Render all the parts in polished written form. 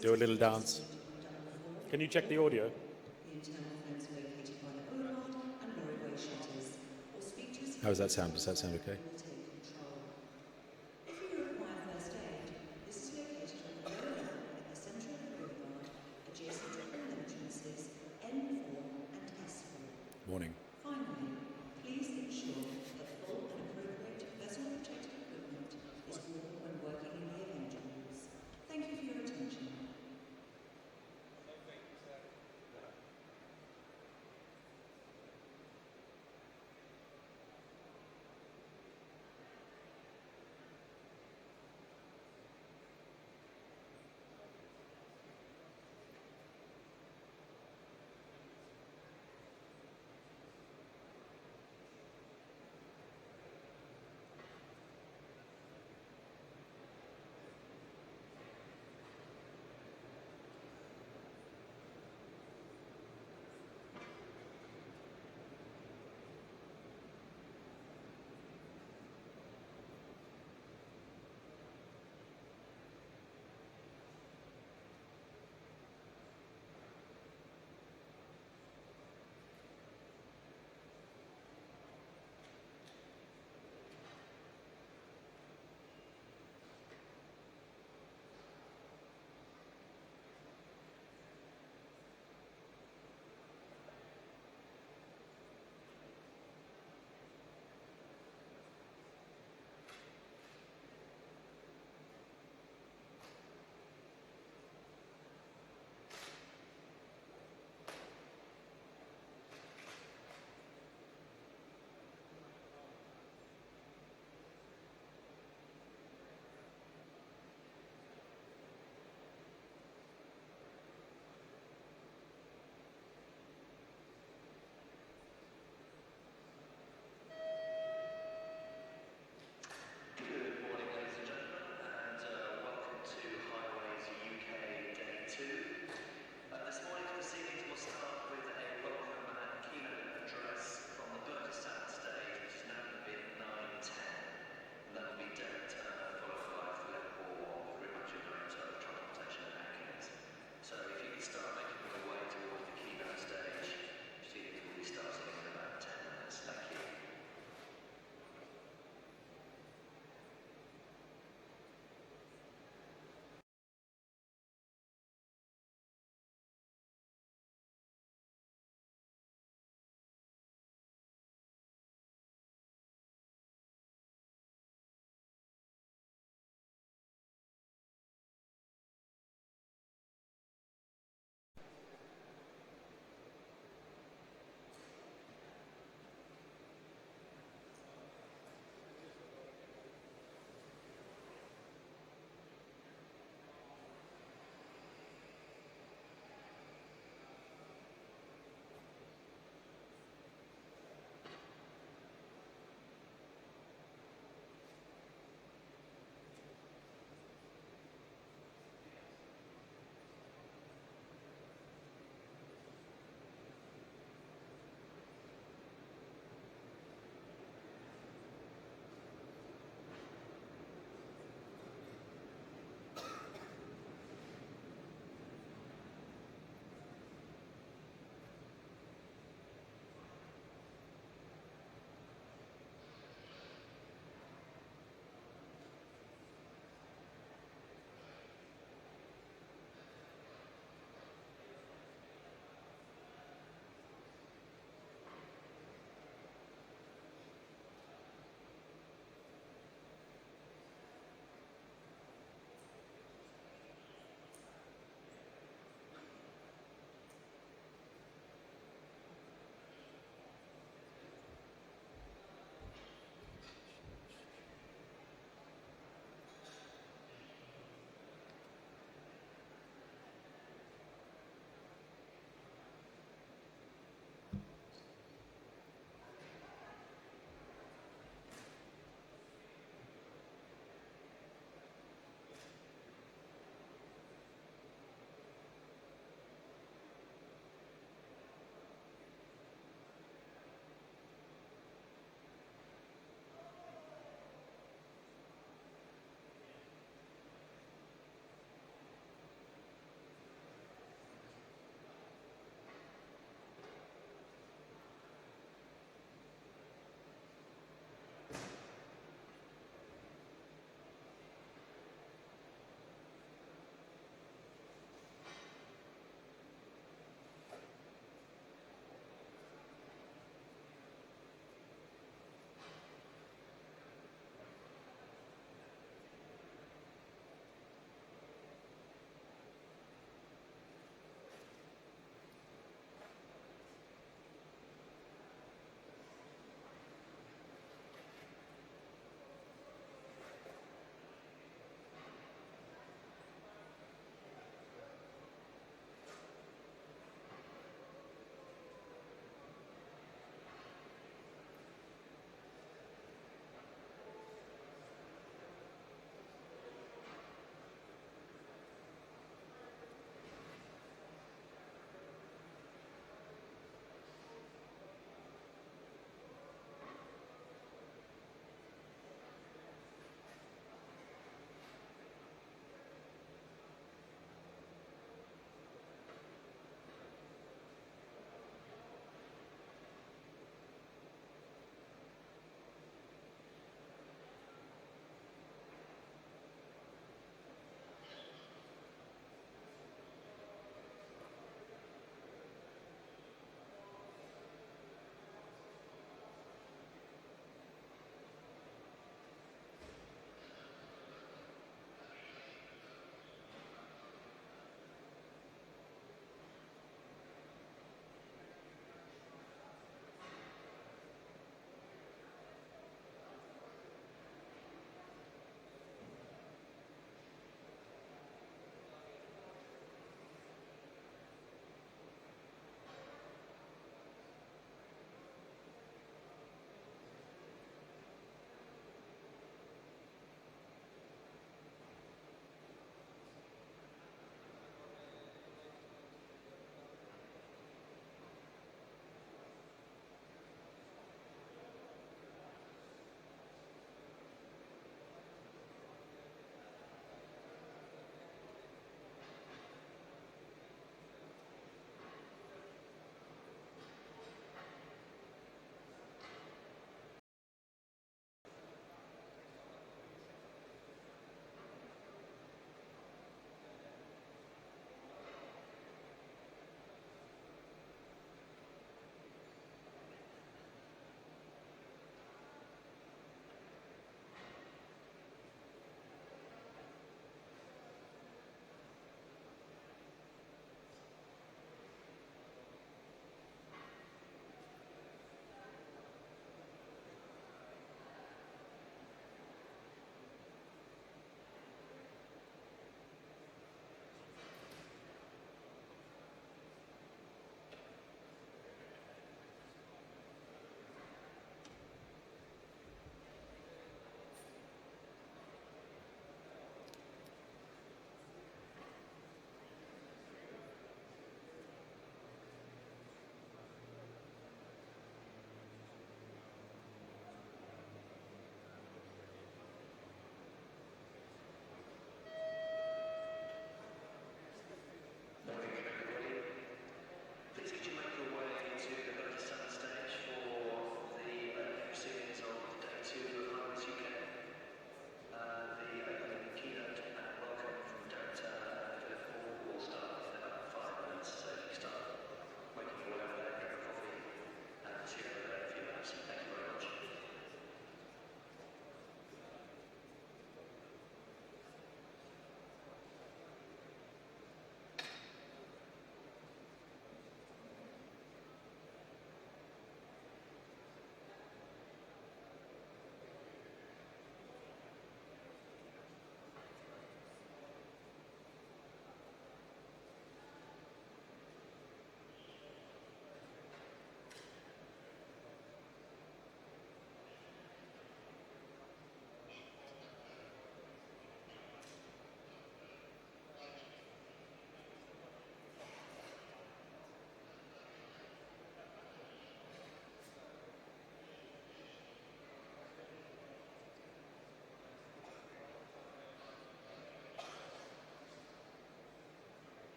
Do a little dance. Can you check the audio? How does that sound? Does that sound okay? Morning. Finally, please ensure that full and appropriate personal protective equipment is worn when working in the event halls. Thank you for your attention.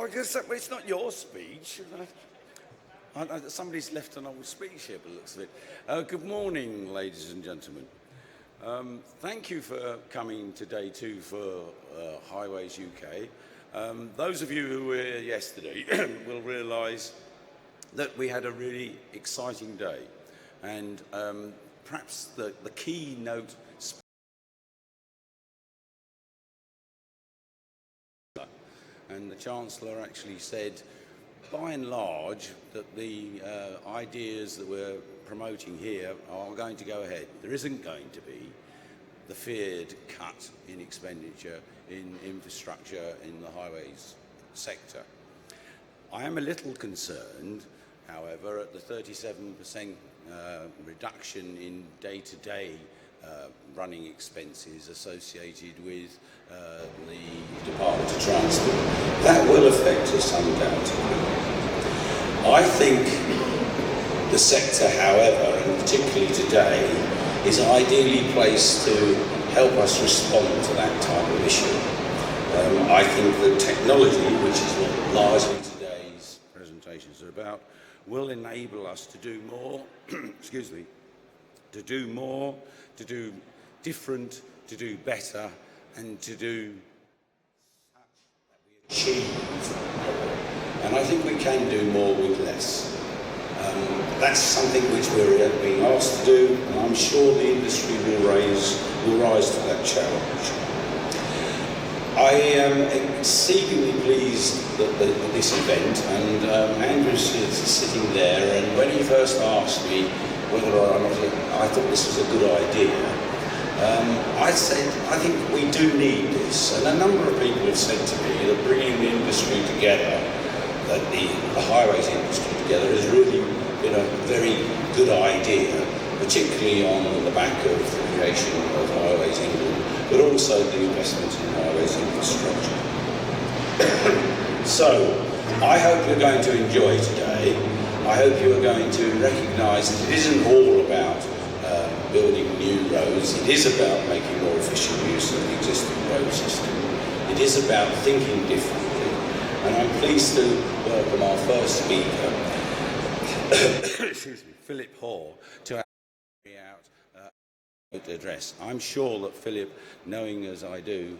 Oh, I guess it's not your speech. Somebody's left an old speech here, by the looks of it. Good morning, ladies and gentlemen. Thank you for coming to day 2 for Highways UK. Those of you who were here yesterday will realise that we had a really exciting day, and perhaps the keynote and the Chancellor actually said, by and large, that the ideas that we're promoting here are going to go ahead. There isn't going to be the feared cut in expenditure in infrastructure in the highways sector. I am a little concerned, however, at the 37% reduction in day-to-day running expenses associated with the Department of Transport. That will affect us undoubtedly. I think the sector, however, and particularly today, is ideally placed to help us respond to that type of issue. I think the technology, which is what largely today's presentations are about, will enable us to do more, excuse me, to do more, to do different, to do better, and to do achieve more. And I think we can do more with less. That's something which we're being asked to do, and I'm sure the industry will rise to that challenge. I am exceedingly pleased that this event, and Andrew's sitting there, and when he first asked me whether or not I thought this was a good idea, I said, I think we do need this. And a number of people have said to me that bringing the industry together, that the highways industry together, has really been a very good idea, particularly on the back of the creation of Highways England, but also the investment in highways infrastructure. So, I hope you're going to enjoy today. I hope you are going to recognise that it isn't all about building new roads. It is about making more efficient use of the existing road system. It is about thinking differently. And I'm pleased to welcome our first speaker, excuse me, Philip Hoare, to carry out the address. I'm sure that Philip, knowing as I do,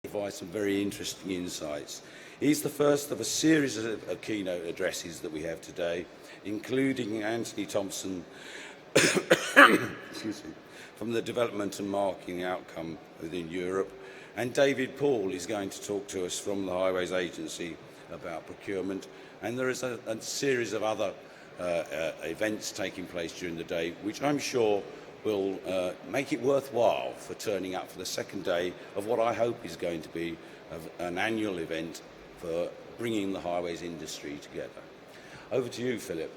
he provides some very interesting insights. He's the first of a series of keynote addresses that we have today, including Anthony Thompson excuse me, from the Development and Marketing Outcome within Europe, and David Paul is going to talk to us from the Highways Agency about procurement, and there is a series of other events taking place during the day, which I'm sure will make it worthwhile for turning up for the second day of what I hope is going to be an annual event for bringing the highways industry together. Over to you, Philip.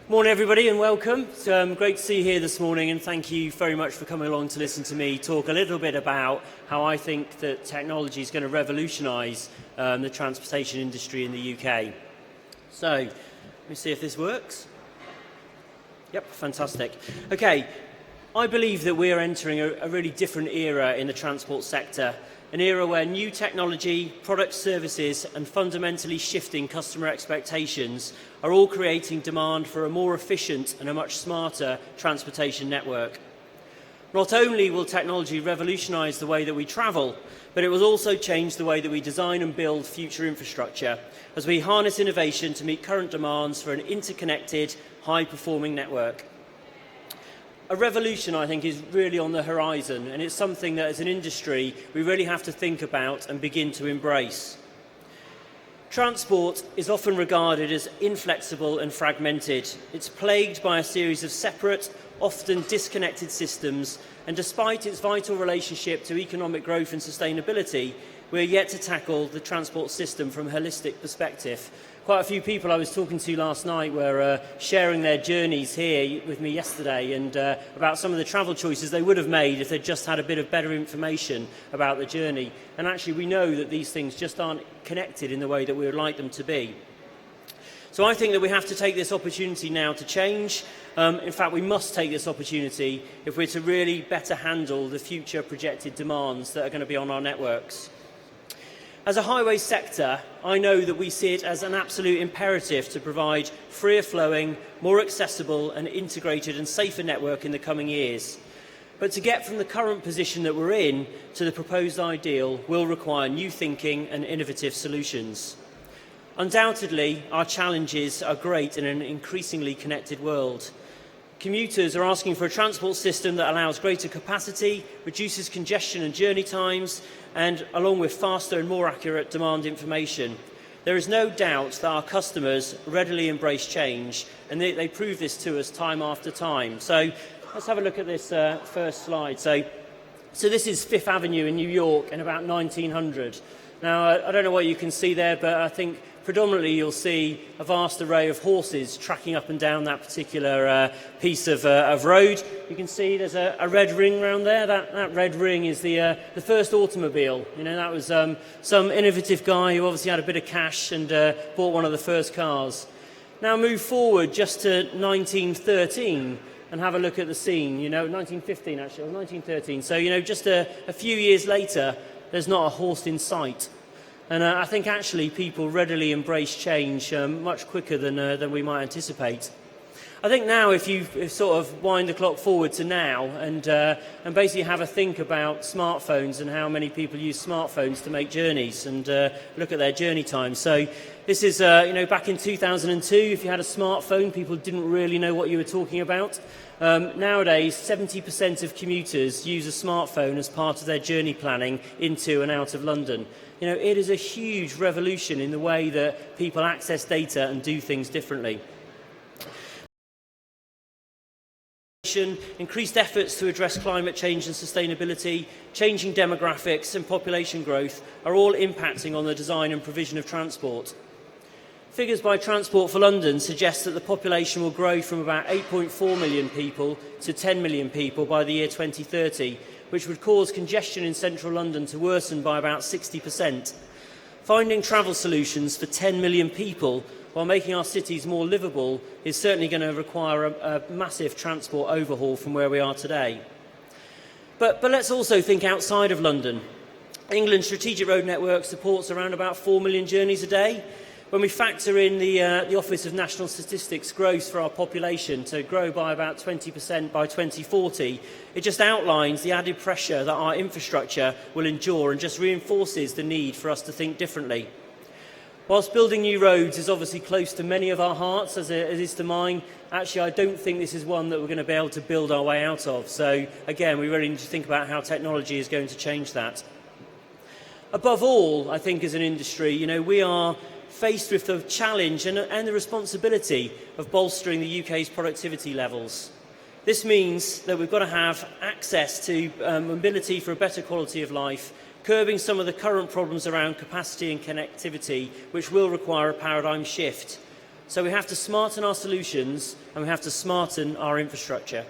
Morning everybody and welcome. It's great to see you here this morning, and thank you very much for coming along to listen to me talk a little bit about how I think that technology is going to revolutionise the transportation industry in the UK. So, let me see if this works. Yep, fantastic. Okay, I believe that we are entering a really different era in the transport sector, an era where new technology, product services and fundamentally shifting customer expectations are all creating demand for a more efficient and a much smarter transportation network. Not only will technology revolutionise the way that we travel, but it will also change the way that we design and build future infrastructure as we harness innovation to meet current demands for an interconnected, high-performing network. A revolution, I think, is really on the horizon, and it's something that as an industry we really have to think about and begin to embrace. Transport is often regarded as inflexible and fragmented. It's plagued by a series of separate, often disconnected systems, and despite its vital relationship to economic growth and sustainability, we're yet to tackle the transport system from a holistic perspective. Quite a few people I was talking to last night were sharing their journeys here with me yesterday, and about some of the travel choices they would have made if they'd just had a bit of better information about the journey. And actually we know that these things just aren't connected in the way that we would like them to be. So I think that we have to take this opportunity now to change. In fact, we must take this opportunity if we're to really better handle the future projected demands that are going to be on our networks. As a highway sector, I know that we see it as an absolute imperative to provide freer flowing, more accessible and integrated and safer network in the coming years. But to get from the current position that we're in to the proposed ideal will require new thinking and innovative solutions. Undoubtedly, our challenges are great in an increasingly connected world. Commuters are asking for a transport system that allows greater capacity, reduces congestion and journey times, and along with faster and more accurate demand information. There is no doubt that our customers readily embrace change, and they prove this to us time after time. So let's have a look at this first slide. So this is Fifth Avenue in New York in about 1900. Now, I don't know what you can see there, but I think predominantly you'll see a vast array of horses tracking up and down that particular piece of road. You can see there's a red ring around there. That red ring is the first automobile. You know, that was some innovative guy who obviously had a bit of cash and bought one of the first cars. Now move forward just to 1913 and have a look at the scene. You know, 1915 actually, or 1913. So, you know, just a few years later, there's not a horse in sight. And I think actually people readily embrace change much quicker than we might anticipate. I think now if you sort of wind the clock forward to now and basically have a think about smartphones and how many people use smartphones to make journeys and look at their journey time. So this is, you know, back in 2002, if you had a smartphone, people didn't really know what you were talking about. Nowadays, 70% of commuters use a smartphone as part of their journey planning into and out of London. You know, it is a huge revolution in the way that people access data and do things differently. Increased efforts to address climate change and sustainability, changing demographics and population growth are all impacting on the design and provision of transport. Figures by Transport for London suggest that the population will grow from about 8.4 million people to 10 million people by the year 2030, which would cause congestion in central London to worsen by about 60%. Finding travel solutions for 10 million people while making our cities more livable is certainly going to require a massive transport overhaul from where we are today. But let's also think outside of London. England's strategic road network supports around about 4 million journeys a day. When we factor in the Office of National Statistics growth for our population to grow by about 20% by 2040, it just outlines the added pressure that our infrastructure will endure and just reinforces the need for us to think differently. Whilst building new roads is obviously close to many of our hearts, as it is to mine, actually I don't think this is one that we're going to be able to build our way out of. So again, we really need to think about how technology is going to change that. Above all, I think as an industry, you know, we are faced with the challenge and the responsibility of bolstering the UK's productivity levels. This means that we've got to have access to mobility for a better quality of life, curbing some of the current problems around capacity and connectivity, which will require a paradigm shift. So we have to smarten our solutions and we have to smarten our infrastructure.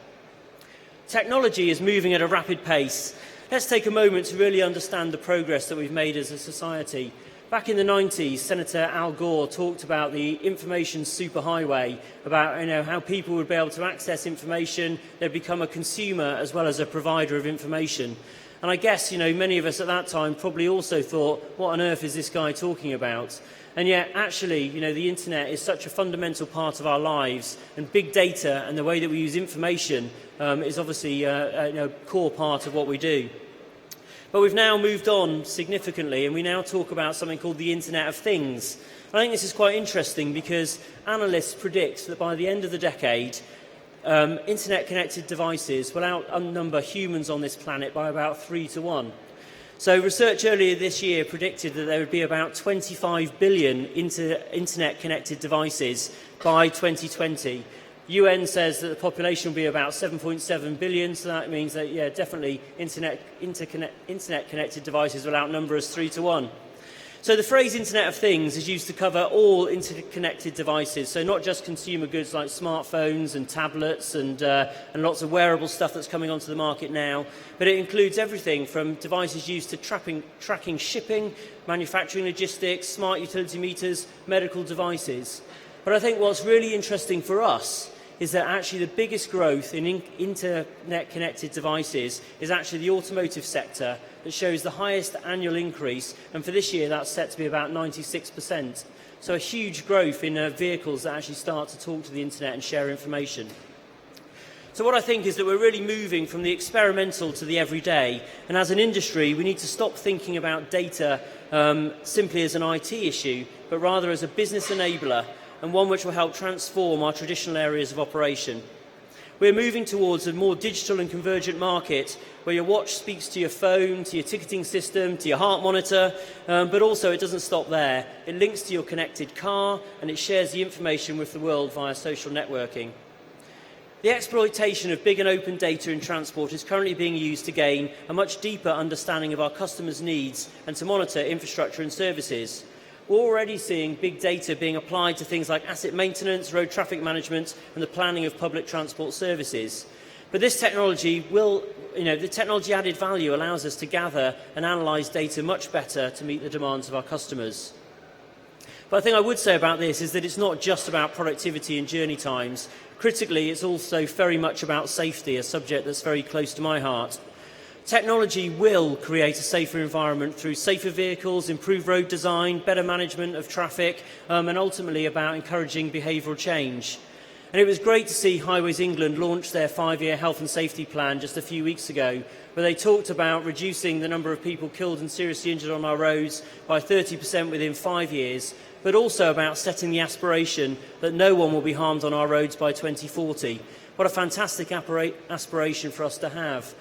Technology is moving at a rapid pace. Let's take a moment to really understand the progress that we've made as a society. Back in the 90s, Senator Al Gore talked about the information superhighway, about how people would be able to access information, they'd become a consumer as well as a provider of information. And I guess, many of us at that time probably also thought, what on earth is this guy talking about? And yet, actually, the internet is such a fundamental part of our lives, and big data and the way that we use information is obviously a core part of what we do. But we've now moved on significantly, and we now talk about something called the Internet of Things. I think this is quite interesting because analysts predict that by the end of the decade, internet-connected devices will outnumber humans on this planet by about 3 to 1. So research earlier this year predicted that there would be about 25 billion internet-connected devices by 2020. UN says that the population will be about 7.7 billion, so that means that, definitely internet-connected devices will outnumber us 3 to 1. So the phrase Internet of Things is used to cover all interconnected devices, so not just consumer goods like smartphones and tablets and lots of wearable stuff that's coming onto the market now, but it includes everything from devices used to tracking shipping, manufacturing logistics, smart utility meters, medical devices. But I think what's really interesting for us is that actually the biggest growth in internet-connected devices is actually the automotive sector that shows the highest annual increase, and for this year that's set to be about 96%. So a huge growth in vehicles that actually start to talk to the internet and share information. So what I think is that we're really moving from the experimental to the everyday, and as an industry we need to stop thinking about data simply as an IT issue, but rather as a business enabler and one which will help transform our traditional areas of operation. We're moving towards a more digital and convergent market where your watch speaks to your phone, to your ticketing system, to your heart monitor, but also it doesn't stop there. It links to your connected car and it shares the information with the world via social networking. The exploitation of big and open data in transport is currently being used to gain a much deeper understanding of our customers' needs and to monitor infrastructure and services. We're already seeing big data being applied to things like asset maintenance, road traffic management and the planning of public transport services. But this technology the technology added value allows us to gather and analyse data much better to meet the demands of our customers. But the thing I would say about this is that it's not just about productivity and journey times. Critically, it's also very much about safety, a subject that's very close to my heart. Technology will create a safer environment through safer vehicles, improved road design, better management of traffic, and ultimately about encouraging behavioural change. And it was great to see Highways England launch their 5-year health and safety plan just a few weeks ago, where they talked about reducing the number of people killed and seriously injured on our roads by 30% within 5 years, but also about setting the aspiration that no one will be harmed on our roads by 2040. What a fantastic aspiration for us to have.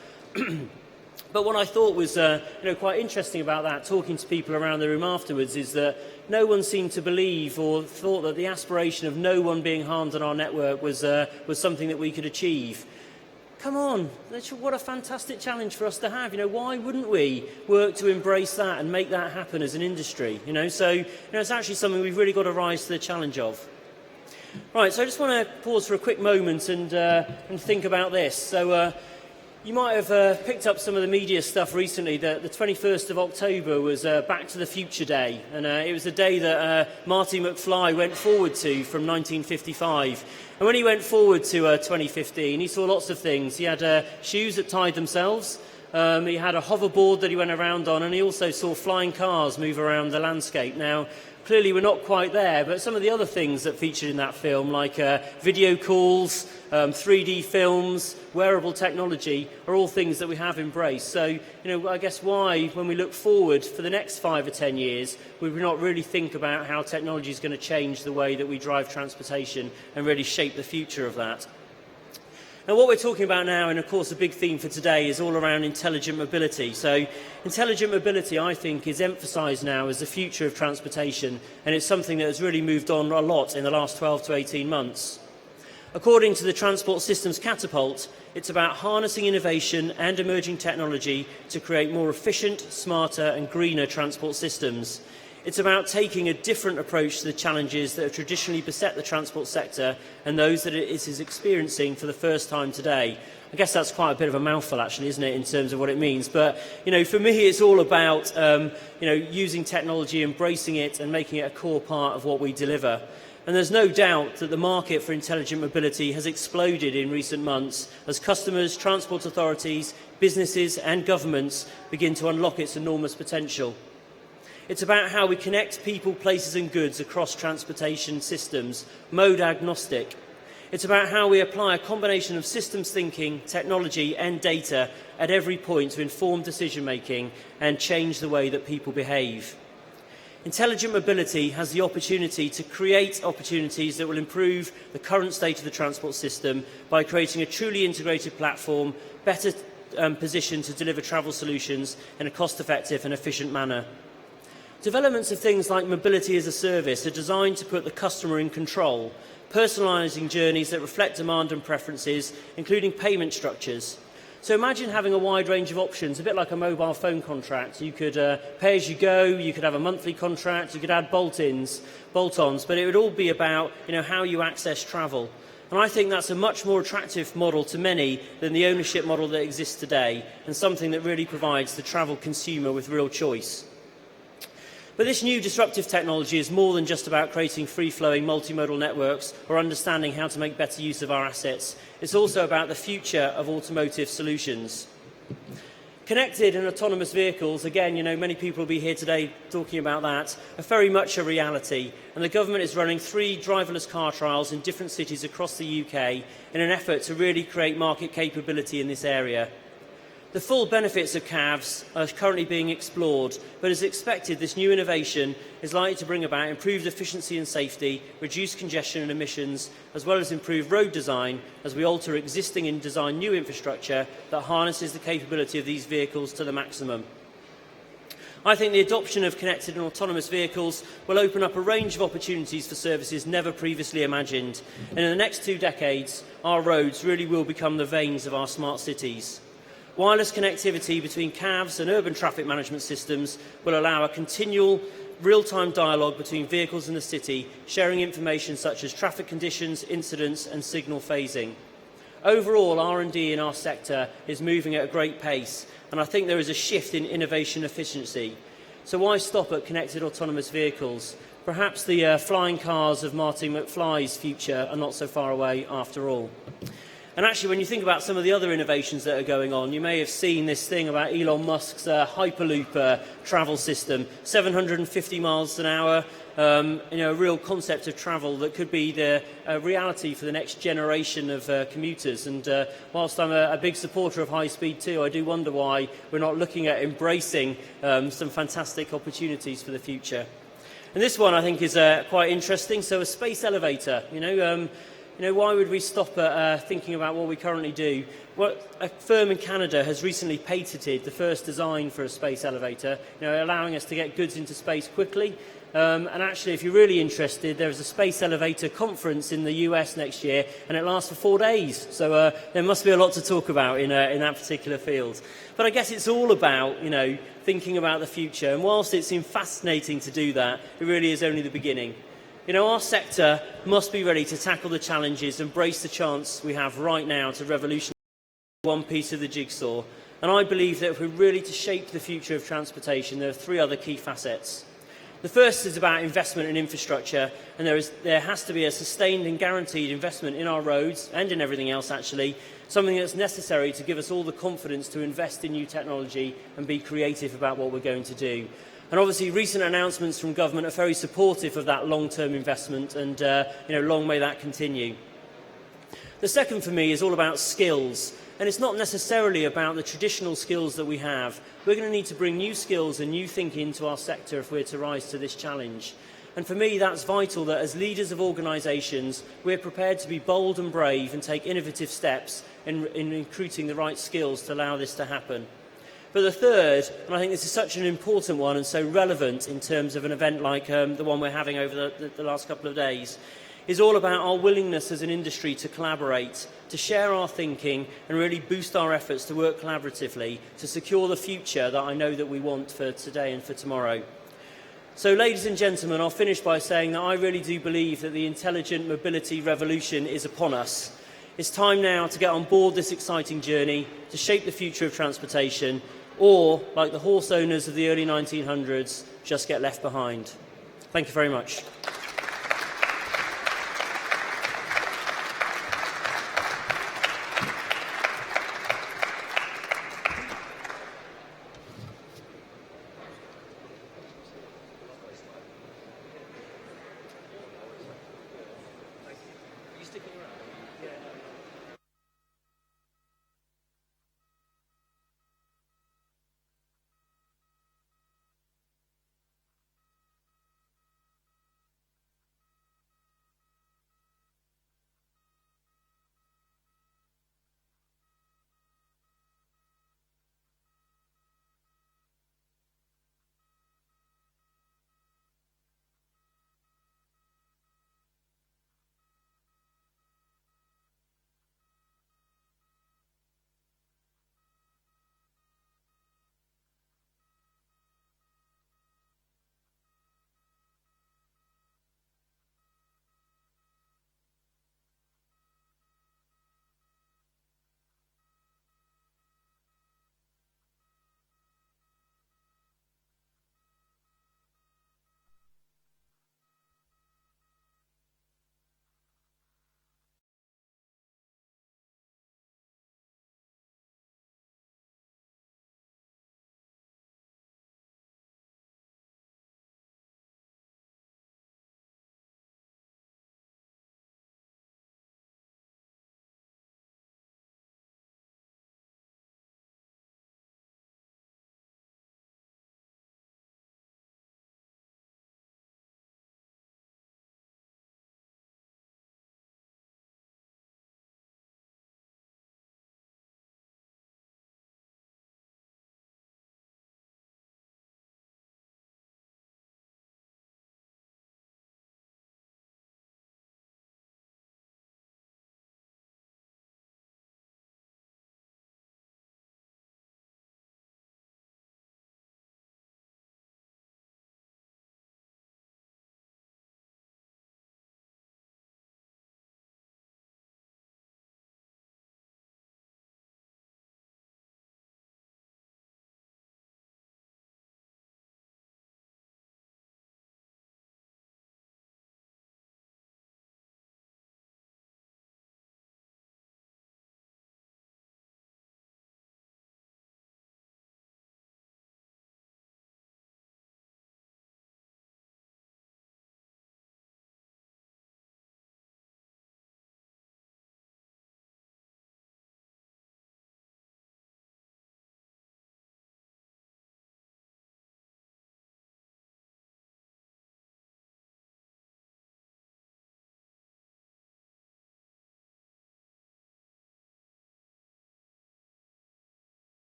But what I thought was quite interesting about that, talking to people around the room afterwards, is that no one seemed to believe or thought that the aspiration of no one being harmed on our network was something that we could achieve. Come on, what a fantastic challenge for us to have. Why wouldn't we work to embrace that and make that happen as an industry? So it's actually something we've really got to rise to the challenge of. Right, so I just want to pause for a quick moment and think about this. So you might have picked up some of the media stuff recently that the 21st of October was Back to the Future Day, and it was a day that Marty McFly went forward to from 1955. And when he went forward to 2015, he saw lots of things. He had shoes that tied themselves, he had a hoverboard that he went around on, and he also saw flying cars move around the landscape. Now, clearly we're not quite there, but some of the other things that featured in that film, like video calls, 3D films, wearable technology, are all things that we have embraced. So, I guess why, when we look forward for the next 5 or 10 years, we would not really think about how technology is going to change the way that we drive transportation and really shape the future of that. Now, what we're talking about now, and of course a big theme for today, is all around intelligent mobility. So intelligent mobility, I think, is emphasised now as the future of transportation, and it's something that has really moved on a lot in the last 12 to 18 months. According to the Transport Systems Catapult, it's about harnessing innovation and emerging technology to create more efficient, smarter and greener transport systems. It's about taking a different approach to the challenges that have traditionally beset the transport sector and those that it is experiencing for the first time today. I guess that's quite a bit of a mouthful, actually, isn't it, in terms of what it means. But, for me, it's all about, using technology, embracing it and making it a core part of what we deliver. And there's no doubt that the market for intelligent mobility has exploded in recent months as customers, transport authorities, businesses and governments begin to unlock its enormous potential. It's about how we connect people, places and goods across transportation systems, mode agnostic. It's about how we apply a combination of systems thinking, technology and data at every point to inform decision making and change the way that people behave. Intelligent mobility has the opportunity to create opportunities that will improve the current state of the transport system by creating a truly integrated platform, better positioned to deliver travel solutions in a cost-effective and efficient manner. Developments of things like mobility as a service are designed to put the customer in control, personalising journeys that reflect demand and preferences, including payment structures. So imagine having a wide range of options, a bit like a mobile phone contract. You could pay as you go, you could have a monthly contract, you could add bolt-ons, but it would all be about how you access travel. And I think that's a much more attractive model to many than the ownership model that exists today, and something that really provides the travel consumer with real choice. But this new disruptive technology is more than just about creating free-flowing multimodal networks or understanding how to make better use of our assets. It's also about the future of automotive solutions. Connected and autonomous vehicles, again, many people will be here today talking about that, are very much a reality. And the government is running 3 driverless car trials in different cities across the UK in an effort to really create market capability in this area. The full benefits of CAVs are currently being explored, but as expected, this new innovation is likely to bring about improved efficiency and safety, reduced congestion and emissions, as well as improved road design as we alter existing and design new infrastructure that harnesses the capability of these vehicles to the maximum. I think the adoption of connected and autonomous vehicles will open up a range of opportunities for services never previously imagined. And in the next 2 decades, our roads really will become the veins of our smart cities. Wireless connectivity between CAVs and urban traffic management systems will allow a continual real-time dialogue between vehicles in the city, sharing information such as traffic conditions, incidents and signal phasing. Overall, R&D in our sector is moving at a great pace, and I think there is a shift in innovation efficiency. So why stop at connected autonomous vehicles? Perhaps the flying cars of Marty McFly's future are not so far away after all. And actually, when you think about some of the other innovations that are going on, you may have seen this thing about Elon Musk's Hyperloop travel system, 750 miles an hour, a real concept of travel that could be the reality for the next generation of commuters. And whilst I'm a big supporter of high speed too, I do wonder why we're not looking at embracing some fantastic opportunities for the future. And this one I think is quite interesting. So a space elevator, why would we stop at thinking about what we currently do? Well, a firm in Canada has recently patented the first design for a space elevator, allowing us to get goods into space quickly. And actually, if you're really interested, there's a space elevator conference in the US next year, and it lasts for 4 days. So there must be a lot to talk about in that particular field. But I guess it's all about, thinking about the future. And whilst it's fascinating to do that, it really is only the beginning. Our sector must be ready to tackle the challenges, embrace the chance we have right now to revolutionise one piece of the jigsaw. And I believe that if we're really to shape the future of transportation, there are 3 other key facets. The first is about investment in infrastructure, and there has to be a sustained and guaranteed investment in our roads and in everything else actually, something that's necessary to give us all the confidence to invest in new technology and be creative about what we're going to do. And obviously, recent announcements from government are very supportive of that long-term investment, and long may that continue. The second for me is all about skills, and it's not necessarily about the traditional skills that we have. We're going to need to bring new skills and new thinking into our sector if we're to rise to this challenge. And for me, that's vital that as leaders of organisations, we're prepared to be bold and brave and take innovative steps in recruiting the right skills to allow this to happen. But the third, and I think this is such an important one and so relevant in terms of an event like the one we're having over the last couple of days, is all about our willingness as an industry to collaborate, to share our thinking and really boost our efforts to work collaboratively to secure the future that I know that we want for today and for tomorrow. So, ladies and gentlemen, I'll finish by saying that I really do believe that the intelligent mobility revolution is upon us. It's time now to get on board this exciting journey to shape the future of transportation, or, like the horse owners of the early 1900s, just get left behind. Thank you very much.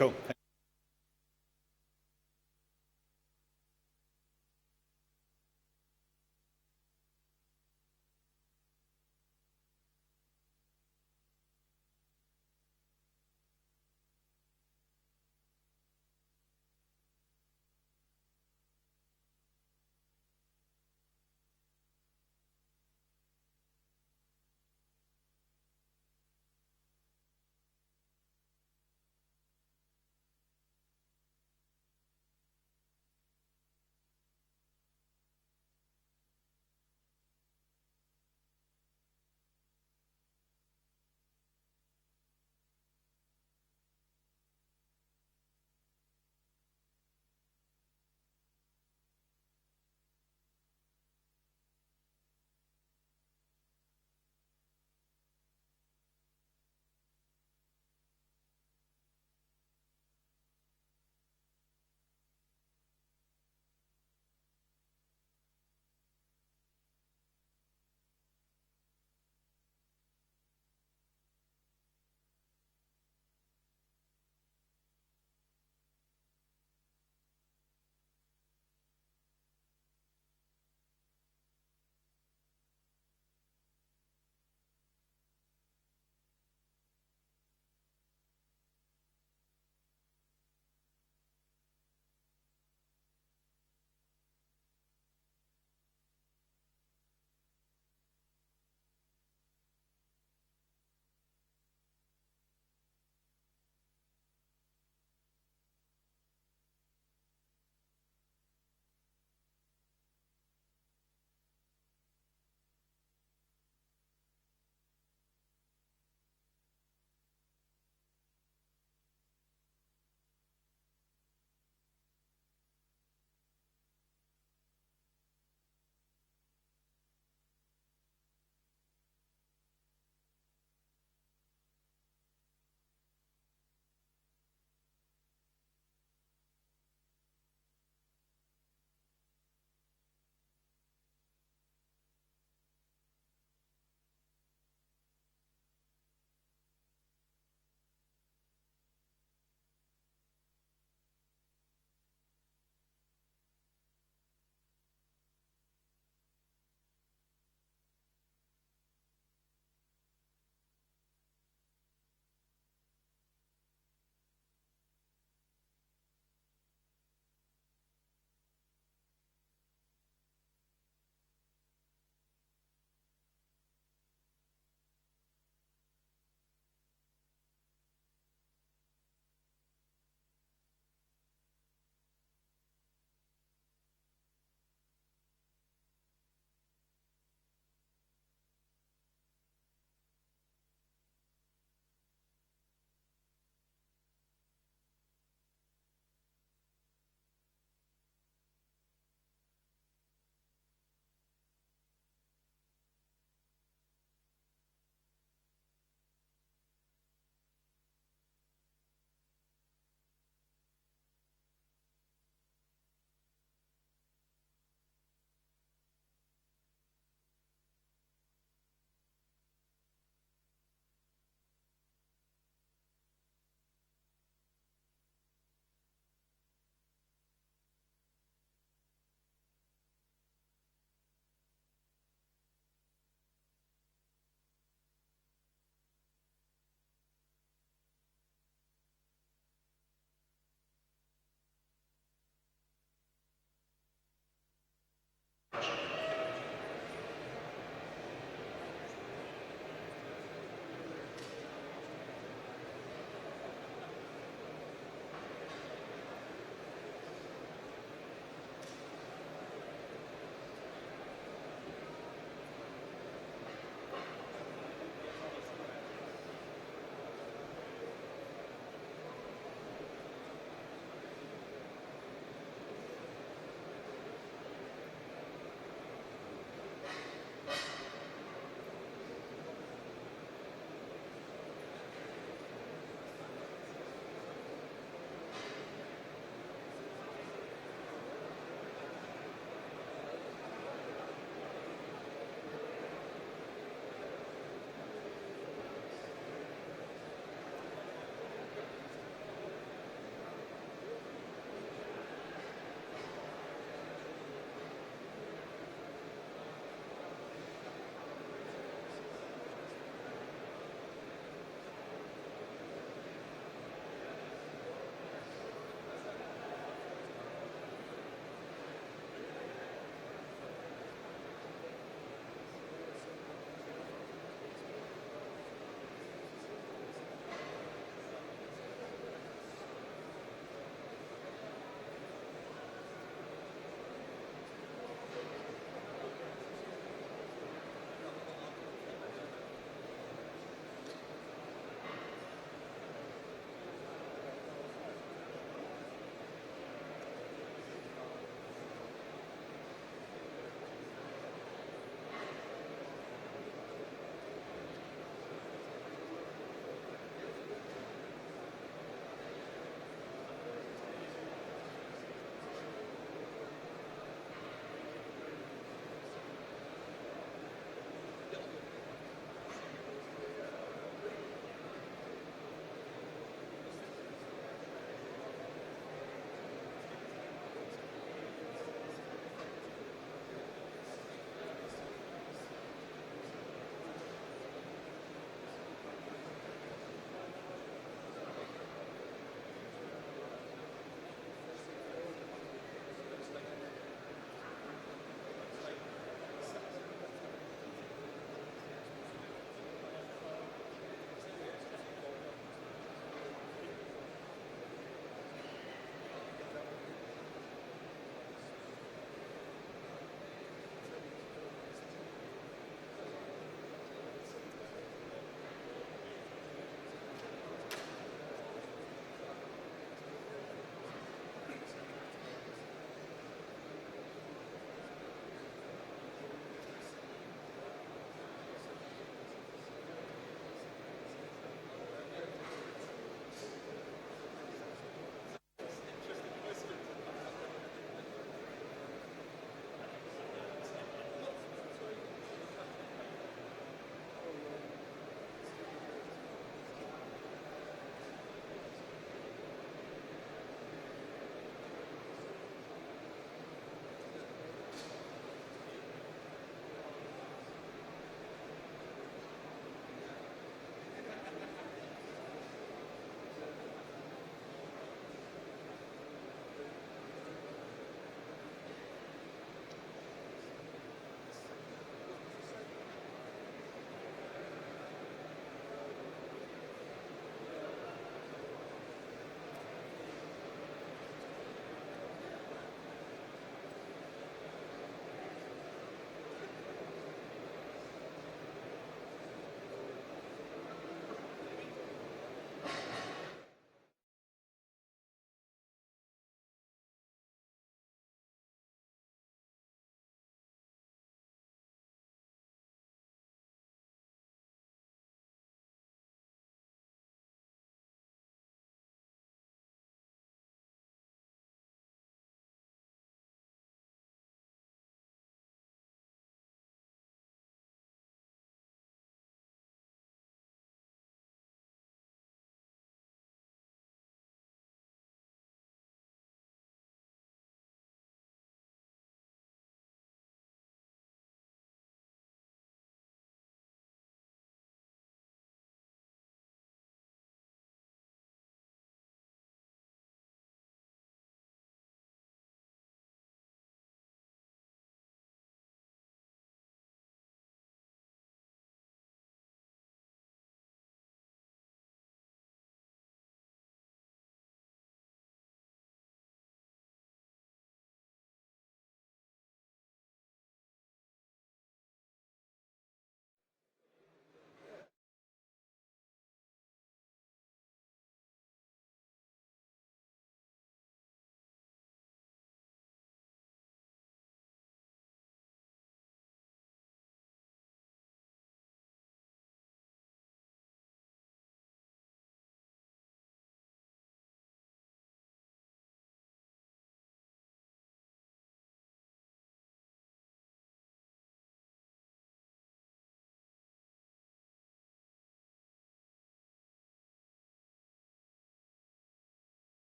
Cool.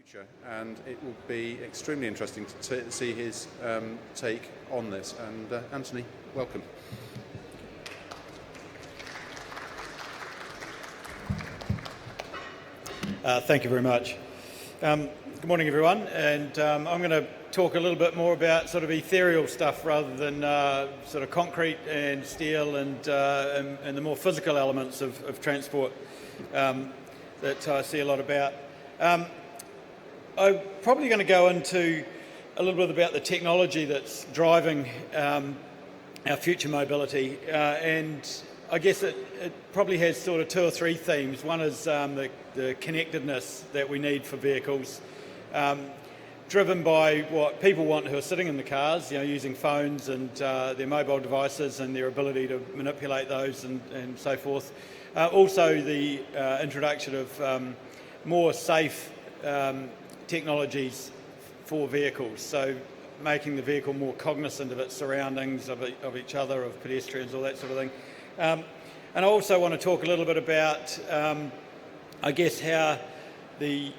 future, and it will be extremely interesting to see his take on this. And Anthony, welcome. Thank you very much. Good morning, everyone. And I'm going to talk a little bit more about sort of ethereal stuff rather than sort of concrete and steel and the more physical elements of transport that I see a lot about. I'm probably going to go into a little bit about the technology that's driving our future mobility, and I guess it probably has sort of two or three themes. One is the connectedness that we need for vehicles, driven by what people want who are sitting in the cars, using phones and their mobile devices and their ability to manipulate those and so forth. Also the introduction of more safe technologies for vehicles, so making the vehicle more cognizant of its surroundings, of each other, of pedestrians, all that sort of thing. And I also want to talk a little bit about, I guess, how the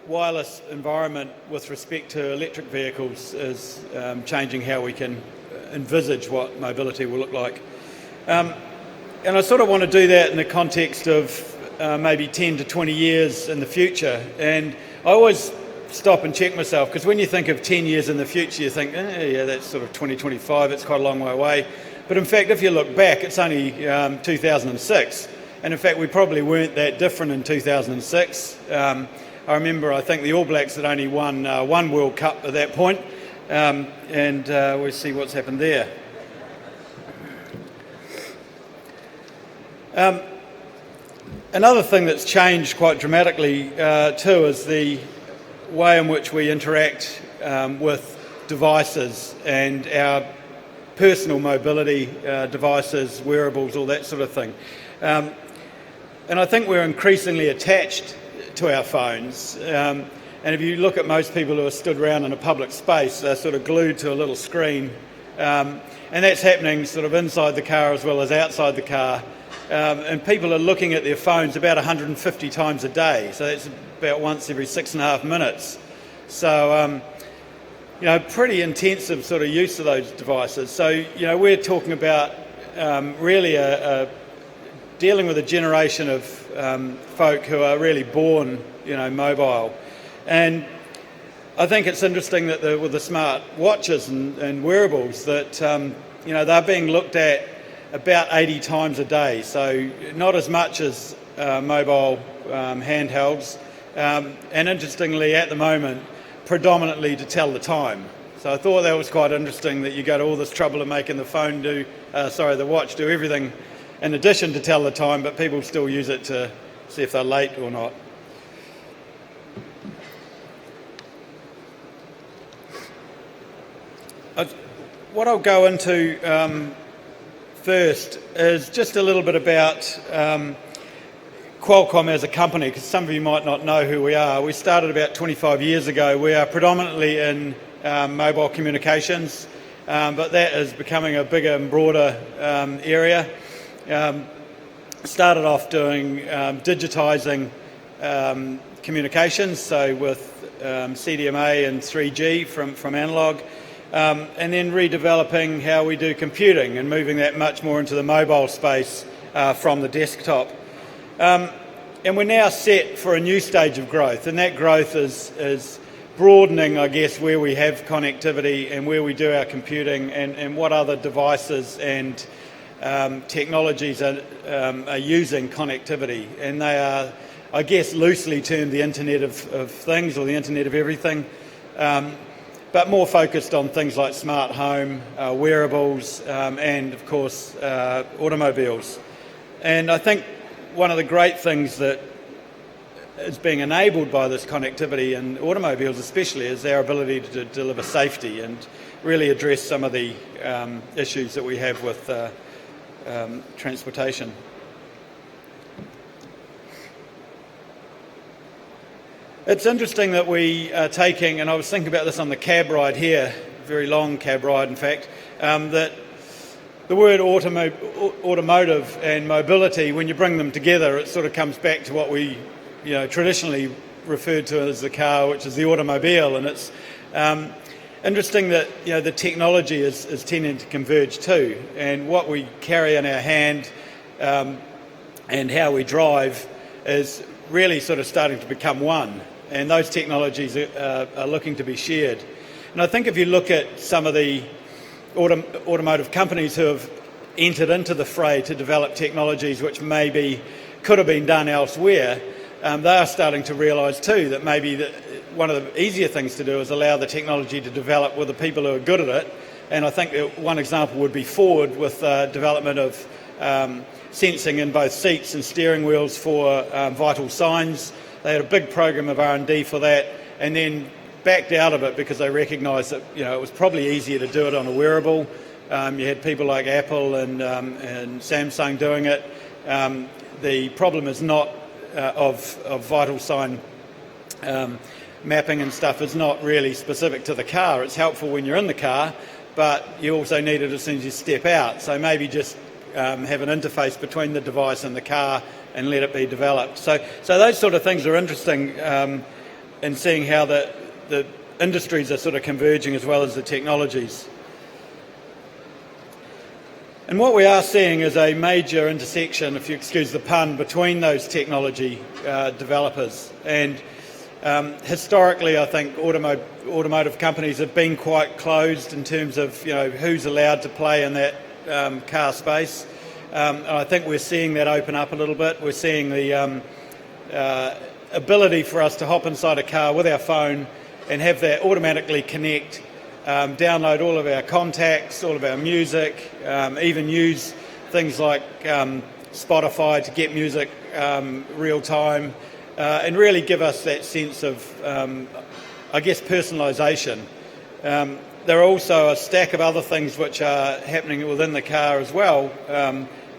wireless environment with respect to electric vehicles is changing how we can envisage what mobility will look like. And I sort of want to do that in the context of maybe 10 to 20 years in the future. And I always stop and check myself, because when you think of 10 years in the future, you think, yeah, that's sort of 2025, it's quite a long way away. But in fact, if you look back, it's only 2006. And in fact, we probably weren't that different in 2006. I remember, I think the All Blacks had only won one World Cup at that point. And we'll see what's happened there. Another thing that's changed quite dramatically too is the way in which we interact with devices and our personal mobility devices, wearables, all that sort of thing. And I think we're increasingly attached to our phones. And if you look at most people who are stood around in a public space, they're sort of glued to a little screen. And that's happening sort of inside the car as well as outside the car. And people are looking at their phones about 150 times a day. So that's about once every 6.5 minutes. So, pretty intensive sort of use of those devices. So, we're talking about really dealing with a generation of folk who are really born, mobile. And I think it's interesting that with the smart watches and wearables that, they're being looked at about 80 times a day. So not as much as mobile handhelds. And interestingly, at the moment, predominantly to tell the time. So I thought that was quite interesting that you go to all this trouble of making the watch do everything in addition to tell the time, but people still use it to see if they're late or not. What I'll go into first is just a little bit about Qualcomm as a company, because some of you might not know who we are. We started about 25 years ago. We are predominantly in mobile communications, but that is becoming a bigger and broader area. Started off doing digitising communications, so with CDMA and 3G from analogue, and then redeveloping how we do computing and moving that much more into the mobile space from the desktop. And we're now set for a new stage of growth, and that growth is broadening, I guess, where we have connectivity and where we do our computing and what other devices and technologies are using connectivity. And they are, I guess, loosely termed the Internet of Things or the Internet of Everything, but more focused on things like smart home, wearables, and, of course, automobiles. And I think one of the great things that is being enabled by this connectivity, and automobiles especially, is our ability to deliver safety and really address some of the issues that we have with transportation. It's interesting that we are taking, and I was thinking about this on the cab ride here, very long cab ride in fact, that the word automotive and mobility, when you bring them together, it sort of comes back to what we traditionally referred to as the car, which is the automobile, and it's interesting that the technology is tending to converge too, and what we carry in our hand and how we drive is really sort of starting to become one, and those technologies are looking to be shared. And I think if you look at some of the automotive companies who have entered into the fray to develop technologies which maybe could have been done elsewhere, they are starting to realise too that maybe one of the easier things to do is allow the technology to develop with the people who are good at it. And I think that one example would be Ford with development of sensing in both seats and steering wheels for vital signs. They had a big program of R&D for that, and then backed out of it because they recognised that it was probably easier to do it on a wearable. You had people like Apple and Samsung doing it. The problem is not of vital sign mapping and stuff is not really specific to the car. It's helpful when you're in the car, but you also need it as soon as you step out. So maybe just have an interface between the device and the car and let it be developed. So those sort of things are interesting in seeing how the industries are sort of converging as well as the technologies. And what we are seeing is a major intersection, if you excuse the pun, between those technology developers. And historically, I think automotive companies have been quite closed in terms of who's allowed to play in that car space. And I think we're seeing that open up a little bit. We're seeing the ability for us to hop inside a car with our phone and have that automatically connect, download all of our contacts, all of our music, even use things like Spotify to get music real time, and really give us that sense of, personalisation. There are also a stack of other things which are happening within the car as well,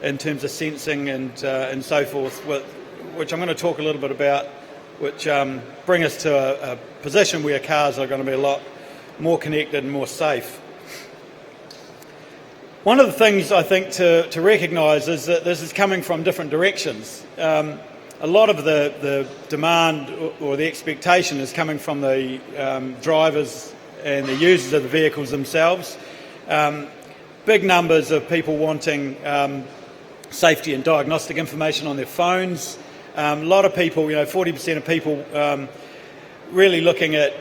in terms of sensing and so forth, which I'm going to talk a little bit about, which bring us to a position where cars are going to be a lot more connected and more safe. One of the things I think to recognise is that this is coming from different directions. A lot of the demand or the expectation is coming from the drivers and the users of the vehicles themselves. Big numbers of people wanting safety and diagnostic information on their phones. A lot of people, 40% of people really looking at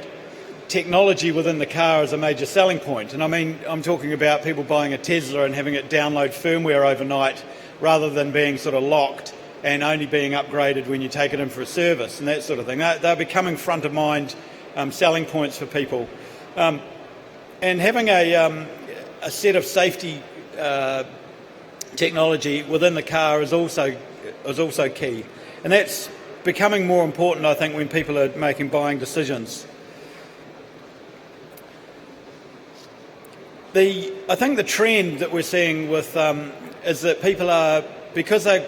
technology within the car as a major selling point. And I mean, I'm talking about people buying a Tesla and having it download firmware overnight rather than being sort of locked and only being upgraded when you take it in for a service and that sort of thing. They're becoming front of mind selling points for people. And having a set of safety technology within the car is also key. And that's becoming more important, I think, when people are making buying decisions. I think the trend that we're seeing with is that people are, because they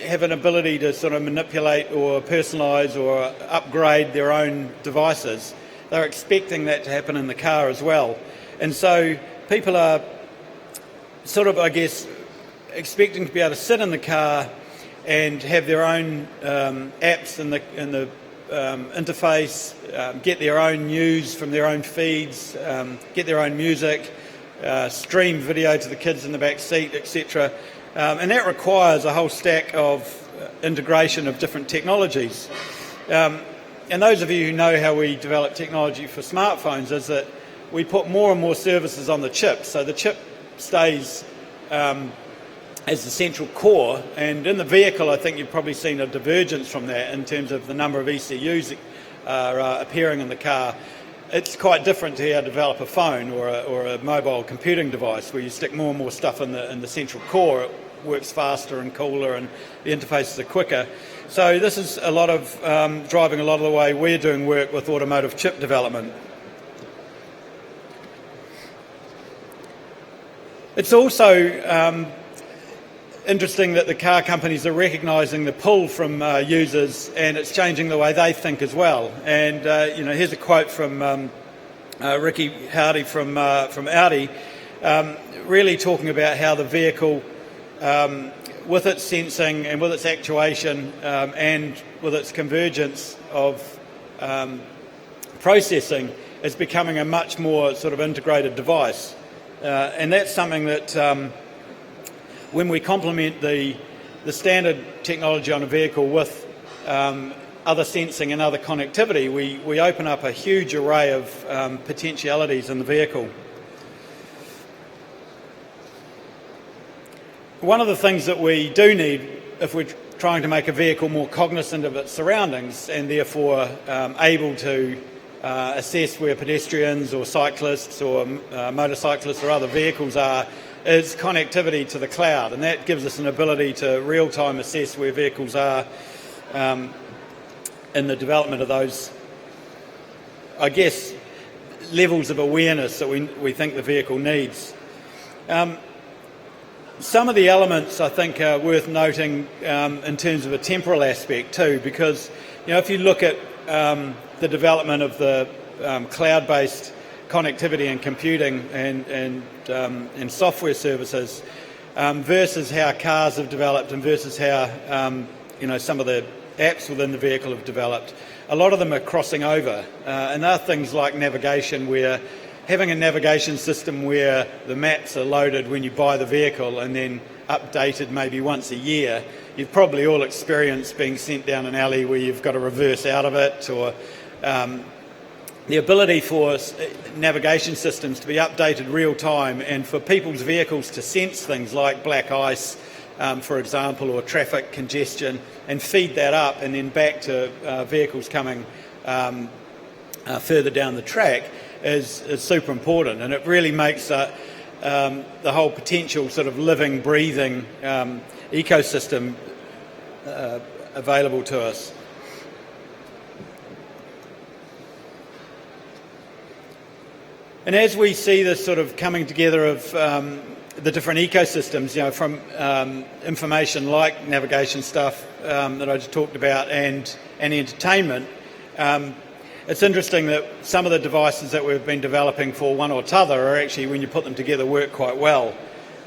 have an ability to sort of manipulate or personalise or upgrade their own devices, they're expecting that to happen in the car as well. And so people are sort of, expecting to be able to sit in the car and have their own apps in the interface, get their own news from their own feeds, get their own music, stream video to the kids in the back seat, etc. And that requires a whole stack of integration of different technologies. And those of you who know how we develop technology for smartphones is that we put more and more services on the chip. So the chip stays as the central core, and in the vehicle I think you've probably seen a divergence from that in terms of the number of ECUs that are appearing in the car. It's quite different to how to develop a phone or a mobile computing device where you stick more and more stuff in the central core. It works faster and cooler and the interfaces are quicker. So this is a lot of driving a lot of the way we're doing work with automotive chip development. It's also interesting that the car companies are recognising the pull from users, and it's changing the way they think as well. And here's a quote from Ricky Hardy from Audi, really talking about how the vehicle, with its sensing and with its actuation and with its convergence of processing is becoming a much more sort of integrated device. And that's something that when we complement the standard technology on a vehicle with other sensing and other connectivity, we open up a huge array of potentialities in the vehicle. One of the things that we do need if we're trying to make a vehicle more cognizant of its surroundings and therefore able to assess where pedestrians or cyclists or motorcyclists or other vehicles are, is connectivity to the cloud, and that gives us an ability to real-time assess where vehicles are in the development of those, I guess, levels of awareness that we think the vehicle needs. Some of the elements I think are worth noting in terms of a temporal aspect too, because if you look at the development of the cloud-based connectivity and computing and software services versus how cars have developed and versus how some of the apps within the vehicle have developed, a lot of them are crossing over, and there are things like navigation, where having a navigation system where the maps are loaded when you buy the vehicle and then updated maybe once a year. You've probably all experienced being sent down an alley where you've got to reverse out of it, or the ability for navigation systems to be updated real time and for people's vehicles to sense things like black ice, for example, or traffic congestion, and feed that up and then back to vehicles coming further down the track is super important, and it really makes the whole potential sort of living, breathing ecosystem available to us. And as we see this sort of coming together of the different ecosystems, from information like navigation stuff that I just talked about and entertainment, it's interesting that some of the devices that we've been developing for one or t'other are actually, when you put them together, work quite well.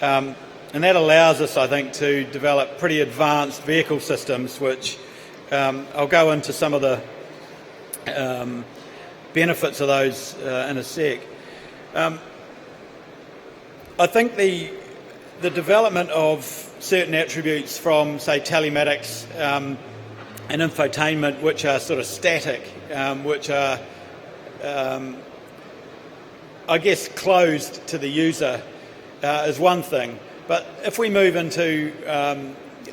And that allows us, I think, to develop pretty advanced vehicle systems, which I'll go into some of the benefits of those in a sec. I think the development of certain attributes from, say, telematics and infotainment, which are sort of static, which are, I guess, closed to the user, is one thing. But if we move into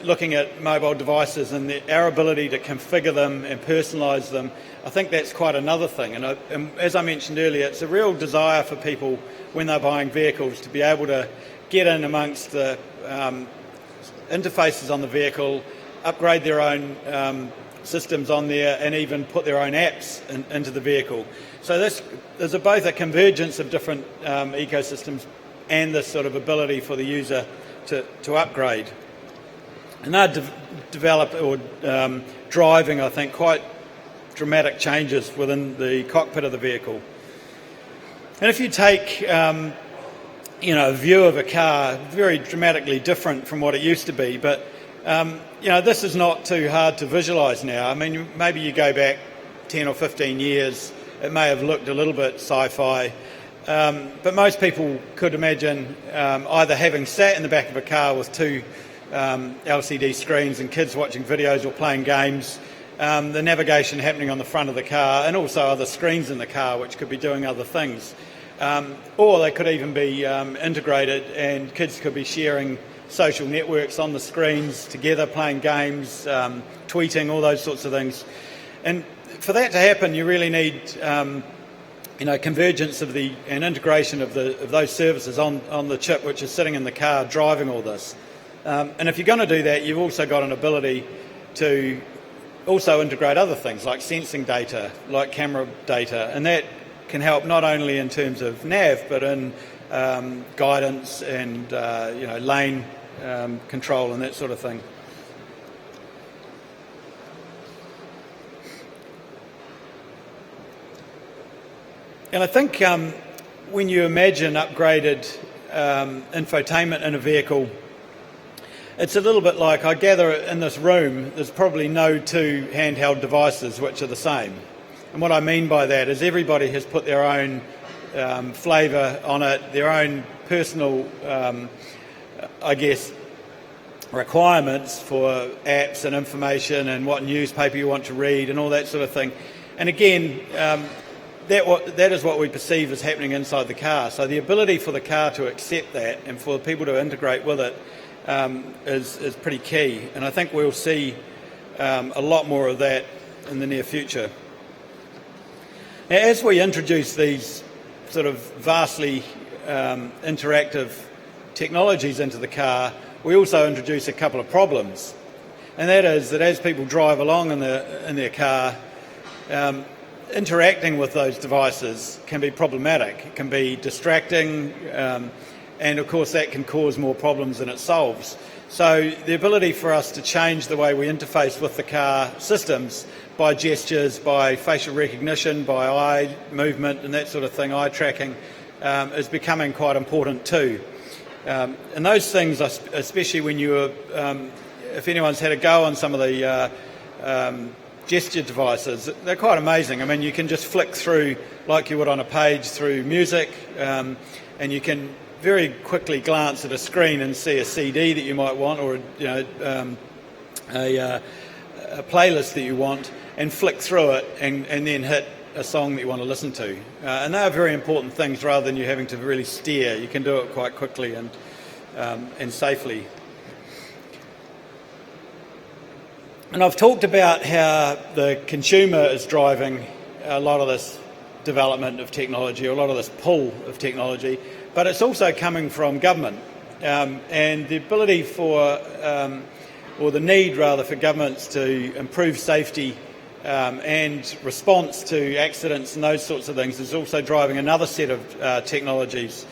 looking at mobile devices and our ability to configure them and personalise them, I think that's quite another thing. And as I mentioned earlier, it's a real desire for people when they're buying vehicles to be able to get in amongst the interfaces on the vehicle, upgrade their own systems on there, and even put their own apps into the vehicle. So there's both a convergence of different ecosystems and this sort of ability for the user to upgrade. And they're driving, I think, quite dramatic changes within the cockpit of the vehicle. And if you take a view of a car, very dramatically different from what it used to be, but this is not too hard to visualise now. I mean, maybe you go back 10 or 15 years, it may have looked a little bit sci-fi, but most people could imagine either having sat in the back of a car with two LCD screens and kids watching videos or playing games, the navigation happening on the front of the car, and also other screens in the car which could be doing other things. Or they could even be integrated, and kids could be sharing social networks on the screens together, playing games, tweeting, all those sorts of things. And for that to happen, you really need convergence of and integration of those services on the chip which is sitting in the car driving all this. And if you're going to do that, you've also got an ability to also integrate other things like sensing data, like camera data, and that can help not only in terms of nav, but in guidance and lane control and that sort of thing. And I think when you imagine upgraded infotainment in a vehicle, it's a little bit like, I gather in this room, there's probably no two handheld devices which are the same. And what I mean by that is everybody has put their own flavour on it, their own personal, requirements for apps and information and what newspaper you want to read and all that sort of thing. And again, that is what we perceive as happening inside the car. So the ability for the car to accept that and for people to integrate with it is pretty key. And I think we'll see a lot more of that in the near future. Now, as we introduce these sort of vastly interactive technologies into the car, we also introduce a couple of problems. And that is that as people drive along in their car, interacting with those devices can be problematic. It can be distracting, and of course that can cause more problems than it solves. So the ability for us to change the way we interface with the car systems by gestures, by facial recognition, by eye movement and that sort of thing, eye tracking, is becoming quite important too. And those things, especially when if anyone's had a go on some of the gesture devices, they're quite amazing. I mean, you can just flick through like you would on a page through music, and you can very quickly glance at a screen and see a CD that you might want, or a playlist that you want, and flick through it and then hit a song that you want to listen to. And they are very important things rather than you having to really steer. You can do it quite quickly and safely. And I've talked about how the consumer is driving a lot of this development of technology, a lot of this pull of technology, but it's also coming from government. And the ability for, or the need rather, for governments to improve safety and response to accidents and those sorts of things is also driving another set of technologies.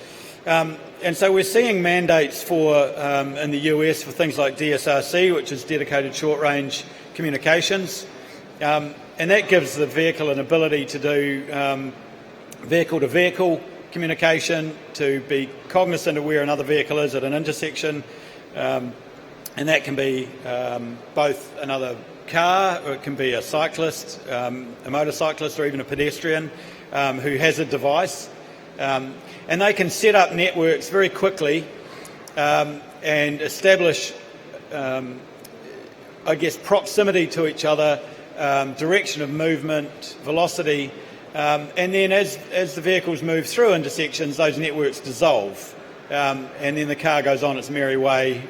And so we're seeing mandates for, in the US, for things like DSRC, which is dedicated short-range communications. And that gives the vehicle an ability to do vehicle-to-vehicle communication, to be cognizant of where another vehicle is at an intersection. And that can be both another car, or it can be a cyclist, a motorcyclist, or even a pedestrian who has a device. And they can set up networks very quickly and establish, proximity to each other, direction of movement, velocity, and then as the vehicles move through intersections, those networks dissolve, and then the car goes on its merry way.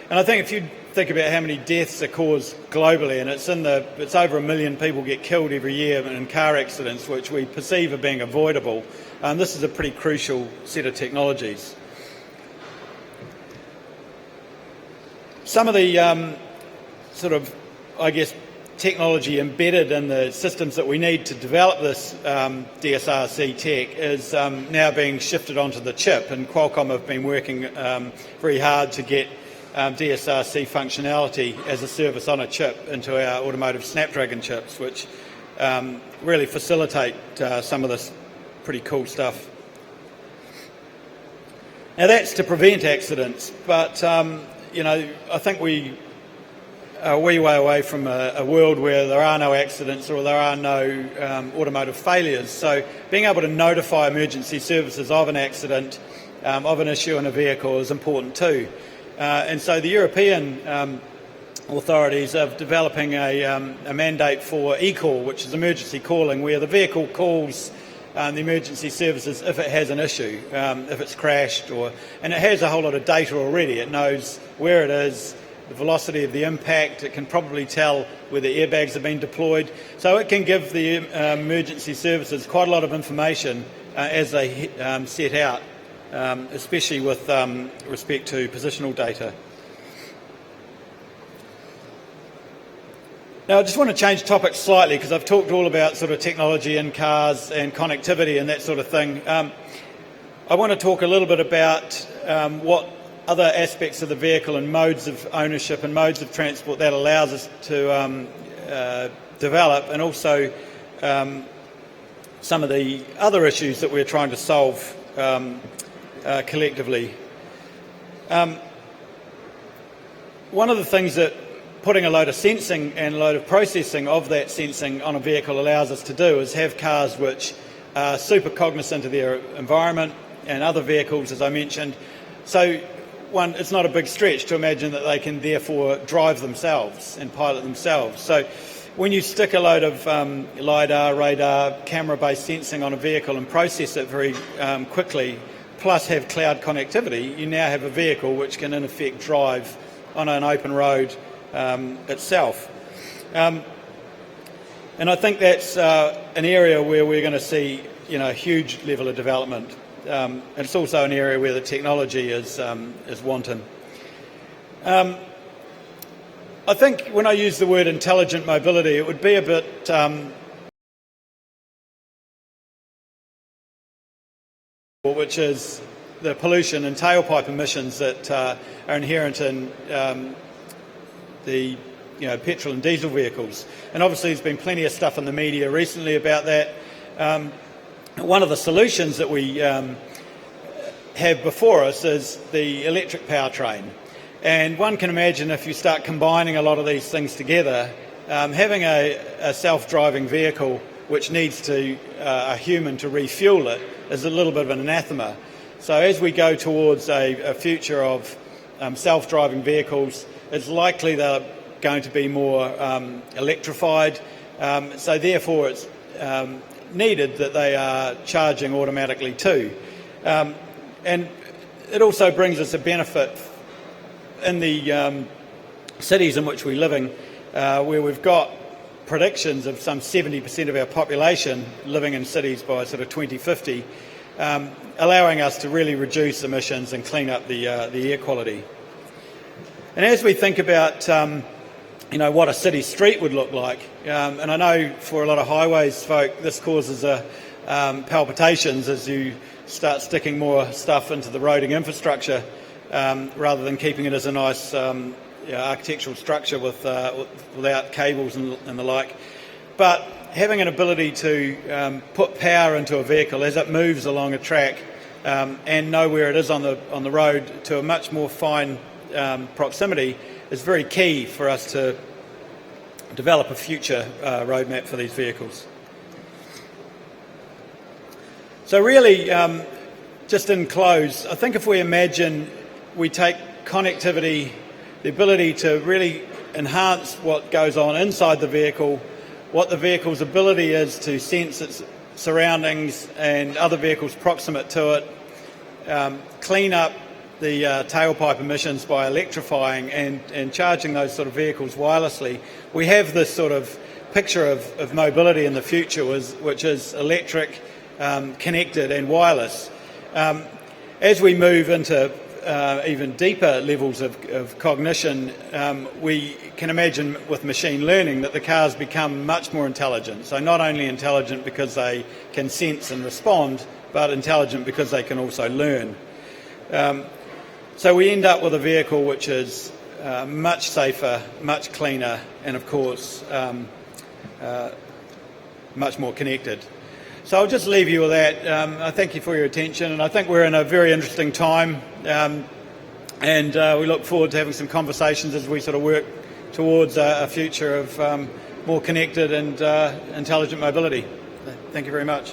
And I think if you think about how many deaths are caused globally, and it's over 1 million people get killed every year in car accidents, which we perceive are being avoidable. This is a pretty crucial set of technologies. Some of the technology embedded in the systems that we need to develop this DSRC tech is now being shifted onto the chip, and Qualcomm have been working very hard to get DSRC functionality as a service on a chip into our automotive Snapdragon chips, which really facilitate some of this pretty cool stuff. Now that's to prevent accidents, but I think we are a wee way away from a world where there are no accidents or there are no automotive failures. So being able to notify emergency services of an accident, of an issue in a vehicle is important too. And so the European authorities are developing a mandate for eCall, which is emergency calling, where the vehicle calls the emergency services if it has an issue, if it's crashed, and it has a whole lot of data already. It knows where it is, the velocity of the impact. It can probably tell whether airbags have been deployed. So it can give the emergency services quite a lot of information as they set out, especially with respect to positional data. Now I just want to change topics slightly because I've talked all about sort of technology in cars and connectivity and that sort of thing. I want to talk a little bit about what other aspects of the vehicle and modes of ownership and modes of transport that allows us to develop, and also some of the other issues that we're trying to solve collectively. One of the things that putting a load of sensing and a load of processing of that sensing on a vehicle allows us to do is have cars which are super cognizant of their environment and other vehicles, as I mentioned. So it's not a big stretch to imagine that they can therefore drive themselves and pilot themselves. So when you stick a load of LiDAR, radar, camera-based sensing on a vehicle and process it very quickly, plus have cloud connectivity, you now have a vehicle which can in effect drive on an open road itself. And I think that's an area where we're going to see a huge level of development. And it's also an area where the technology is wanton. I think when I use the word intelligent mobility, it would be a bit which is the pollution and tailpipe emissions that are inherent in the petrol and diesel vehicles. And obviously there's been plenty of stuff in the media recently about that. One of the solutions that we have before us is the electric powertrain. And one can imagine if you start combining a lot of these things together, having a self-driving vehicle which needs a human to refuel it is a little bit of an anathema. So as we go towards a future of self-driving vehicles, it's likely they're going to be more electrified. So therefore it's needed that they are charging automatically too. And it also brings us a benefit in the cities in which we're living, where we've got predictions of some 70% of our population living in cities by sort of 2050, allowing us to really reduce emissions and clean up the air quality. And as we think about what a city street would look like, and I know for a lot of highways folk this causes palpitations as you start sticking more stuff into the roading infrastructure rather than keeping it as a nice architectural structure without cables and the like. But having an ability to put power into a vehicle as it moves along a track and know where it is on the road to a much more fine proximity is very key for us to develop a future roadmap for these vehicles. So really, just in close, I think if we imagine we take connectivity, the ability to really enhance what goes on inside the vehicle, what the vehicle's ability is to sense its surroundings and other vehicles proximate to it, clean up the tailpipe emissions by electrifying and charging those sort of vehicles wirelessly, we have this sort of picture of mobility in the future which is electric, connected and wireless. As we move into even deeper levels of cognition, we can imagine with machine learning that the cars become much more intelligent. So not only intelligent because they can sense and respond, but intelligent because they can also learn. So we end up with a vehicle which is much safer, much cleaner, and of course much more connected. So I'll just leave you with that. I thank you for your attention, and I think we're in a very interesting time, and we look forward to having some conversations as we sort of work towards a future of more connected and intelligent mobility. Thank you very much.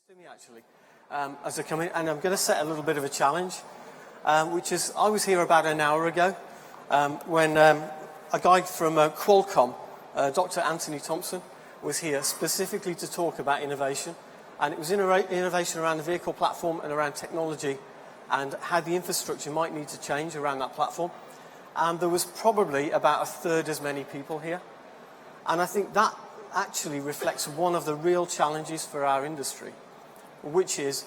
to me actually, as I come in, and I'm going to set a little bit of a challenge, which is I was here about an hour ago when a guy from Qualcomm, Dr. Anthony Thompson, was here specifically to talk about innovation, and it was innovation around the vehicle platform and around technology and how the infrastructure might need to change around that platform. And there was probably about a third as many people here, and I think that actually reflects one of the real challenges for our industry, which is,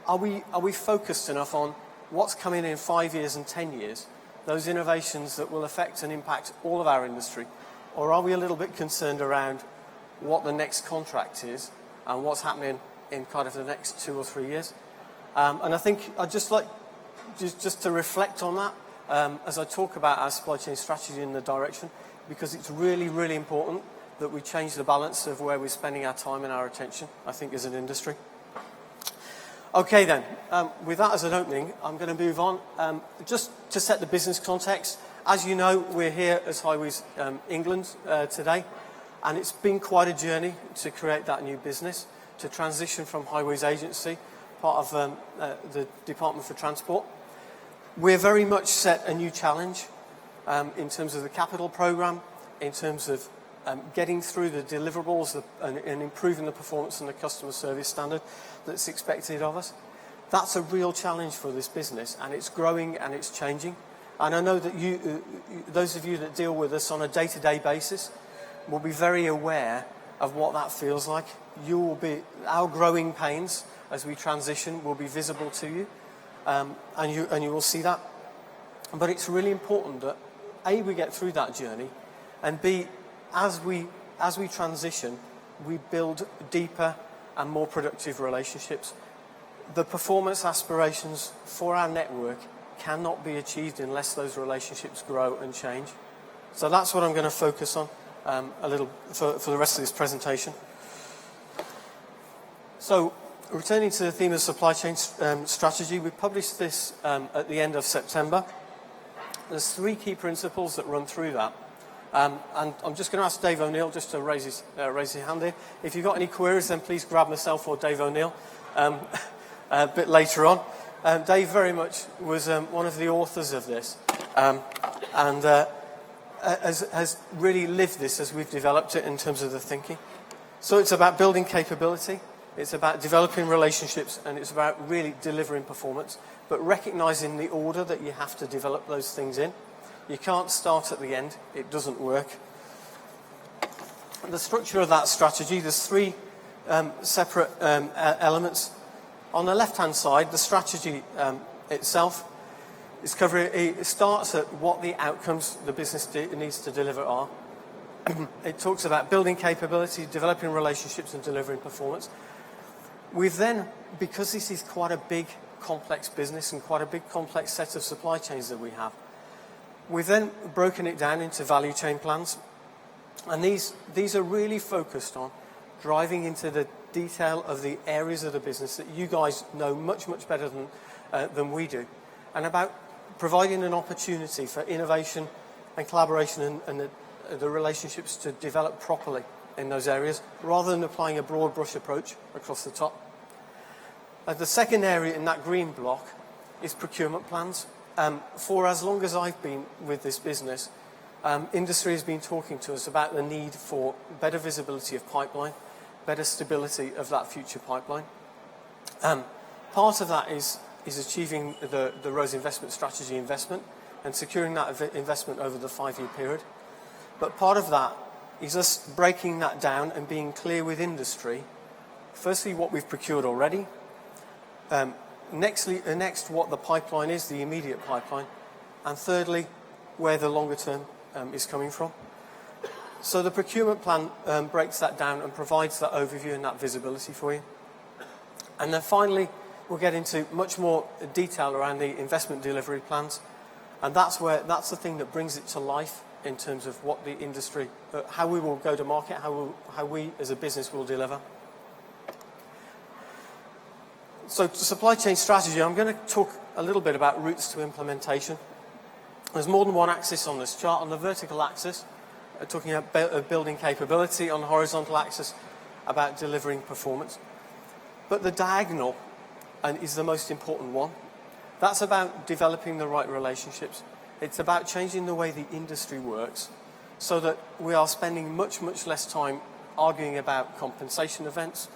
are we focused enough on what's coming in 5 years and 10 years, those innovations that will affect and impact all of our industry, or are we a little bit concerned around what the next contract is and what's happening in kind of the next 2 or 3 years? And I think I'd just like just to reflect on that as I talk about our supply chain strategy and the direction, because it's really, really important that we change the balance of where we're spending our time and our attention, I think, as an industry. Okay then, with that as an opening, I'm going to move on. Just to set the business context, as you know, we're here as Highways England today, and it's been quite a journey to create that new business, to transition from Highways Agency, part of the Department for Transport. We're very much set a new challenge in terms of the capital programme, in terms of getting through the deliverables and improving the performance and the customer service standard that's expected of us. That's a real challenge for this business, and it's growing and it's changing. And I know that those of you that deal with us on a day-to-day basis will be very aware of what that feels like. Our growing pains as we transition will be visible to you, and you will see that. But it's really important that A, we get through that journey, and B, as we transition, we build deeper and more productive relationships. The performance aspirations for our network cannot be achieved unless those relationships grow and change. So that's what I'm going to focus on a little for the rest of this presentation. So, returning to the theme of supply chain strategy, we published this at the end of September. There's 3 key principles that run through that. And I'm just going to ask Dave O'Neill just to raise his hand here. If you've got any queries, then please grab myself or Dave O'Neill a bit later on. Dave very much was one of the authors of this and has really lived this as we've developed it in terms of the thinking. So it's about building capability, it's about developing relationships, and it's about really delivering performance, but recognising the order that you have to develop those things in. You can't start at the end, it doesn't work. The structure of that strategy, there's 3 separate elements. On the left-hand side, the strategy itself is it starts at what the outcomes the business needs to deliver are. It talks about building capability, developing relationships, and delivering performance. We've then, because this is quite a big, complex business and quite a big, complex set of supply chains that we have, we've then broken it down into value chain plans, and these are really focused on driving into the detail of the areas of the business that you guys know much, much better than we do, and about providing an opportunity for innovation and collaboration and the relationships to develop properly in those areas, rather than applying a broad brush approach across the top. The second area in that green block is procurement plans. For as long as I've been with this business, industry has been talking to us about the need for better visibility of pipeline, better stability of that future pipeline. Part of that is achieving the Roads Investment Strategy investment and securing that investment over the 5-year period. But part of that is us breaking that down and being clear with industry, firstly what we've procured already, next what the pipeline is, the immediate pipeline, and thirdly where the longer term is coming from. So the procurement plan breaks that down and provides that overview and that visibility for you. And then finally we'll get into much more detail around the investment delivery plans, and that's the thing that brings it to life in terms of what the industry, how we will go to market, how we as a business will deliver. So supply chain strategy, I'm going to talk a little bit about routes to implementation. There's more than one axis on this chart. On the vertical axis, talking about building capability. On the horizontal axis, about delivering performance. But the diagonal is the most important one. That's about developing the right relationships. It's about changing the way the industry works so that we are spending much, much less time arguing about compensation events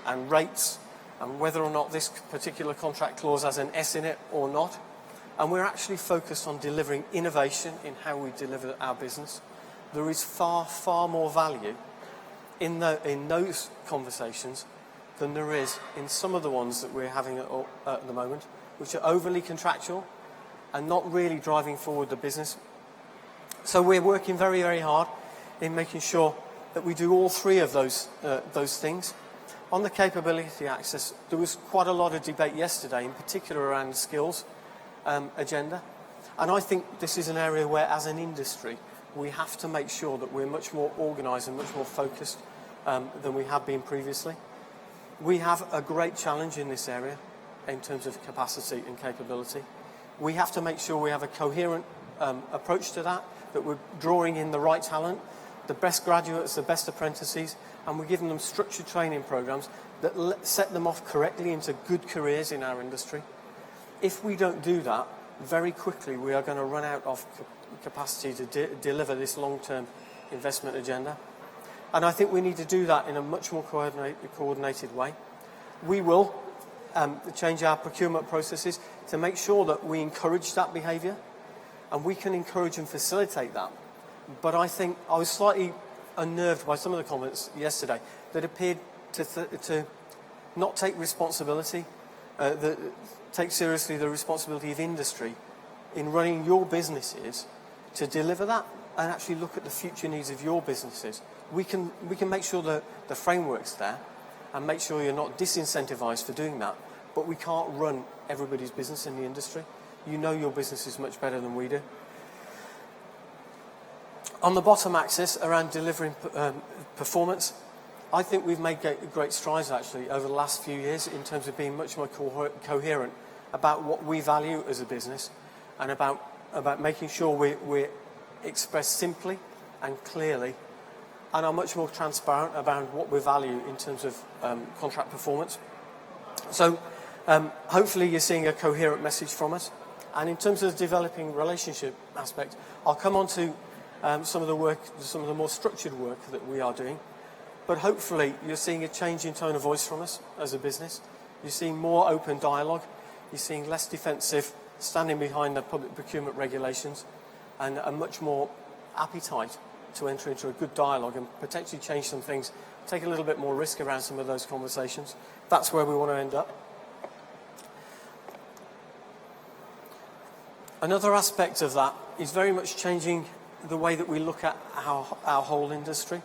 and rates and whether or not this particular contract clause has an S in it or not. And we're actually focused on delivering innovation in how we deliver our business. There is far, far more value in those conversations than there is in some of the ones that we're having at the moment, which are overly contractual and not really driving forward the business. So we're working very, very hard in making sure that we do all three of those things. On the capability access, there was quite a lot of debate yesterday, in particular around the skills agenda. And I think this is an area where, as an industry, we have to make sure that we're much more organised and much more focused than we have been previously. We have a great challenge in this area in terms of capacity and capability. We have to make sure we have a coherent approach to that we're drawing in the right talent, the best graduates, the best apprentices, and we're giving them structured training programs that set them off correctly into good careers in our industry. If we don't do that, very quickly we are going to run out of capacity to deliver this long-term investment agenda. And I think we need to do that in a much more coordinated way. We will change our procurement processes to make sure that we encourage that behaviour, and we can encourage and facilitate that. But I think I was slightly unnerved by some of the comments yesterday that appeared to not take responsibility, take seriously the responsibility of industry in running your businesses to deliver that and actually look at the future needs of your businesses. We can make sure that the framework's there and make sure you're not disincentivised for doing that, but we can't run everybody's business in the industry. You know your business is much better than we do. On the bottom axis, around delivering performance, I think we've made great strides actually over the last few years in terms of being much more coherent about what we value as a business and about making sure we express simply and clearly and are much more transparent about what we value in terms of contract performance. So hopefully you're seeing a coherent message from us. And in terms of the developing relationship aspect, I'll come on to some of the more structured work that we are doing. But hopefully you're seeing a change in tone of voice from us as a business. You're seeing more open dialogue. You're seeing less defensive, standing behind the public procurement regulations, and a much more appetite to enter into a good dialogue and potentially change some things, take a little bit more risk around some of those conversations. That's where we want to end up. Another aspect of that is very much changing the way that we look at our whole industry.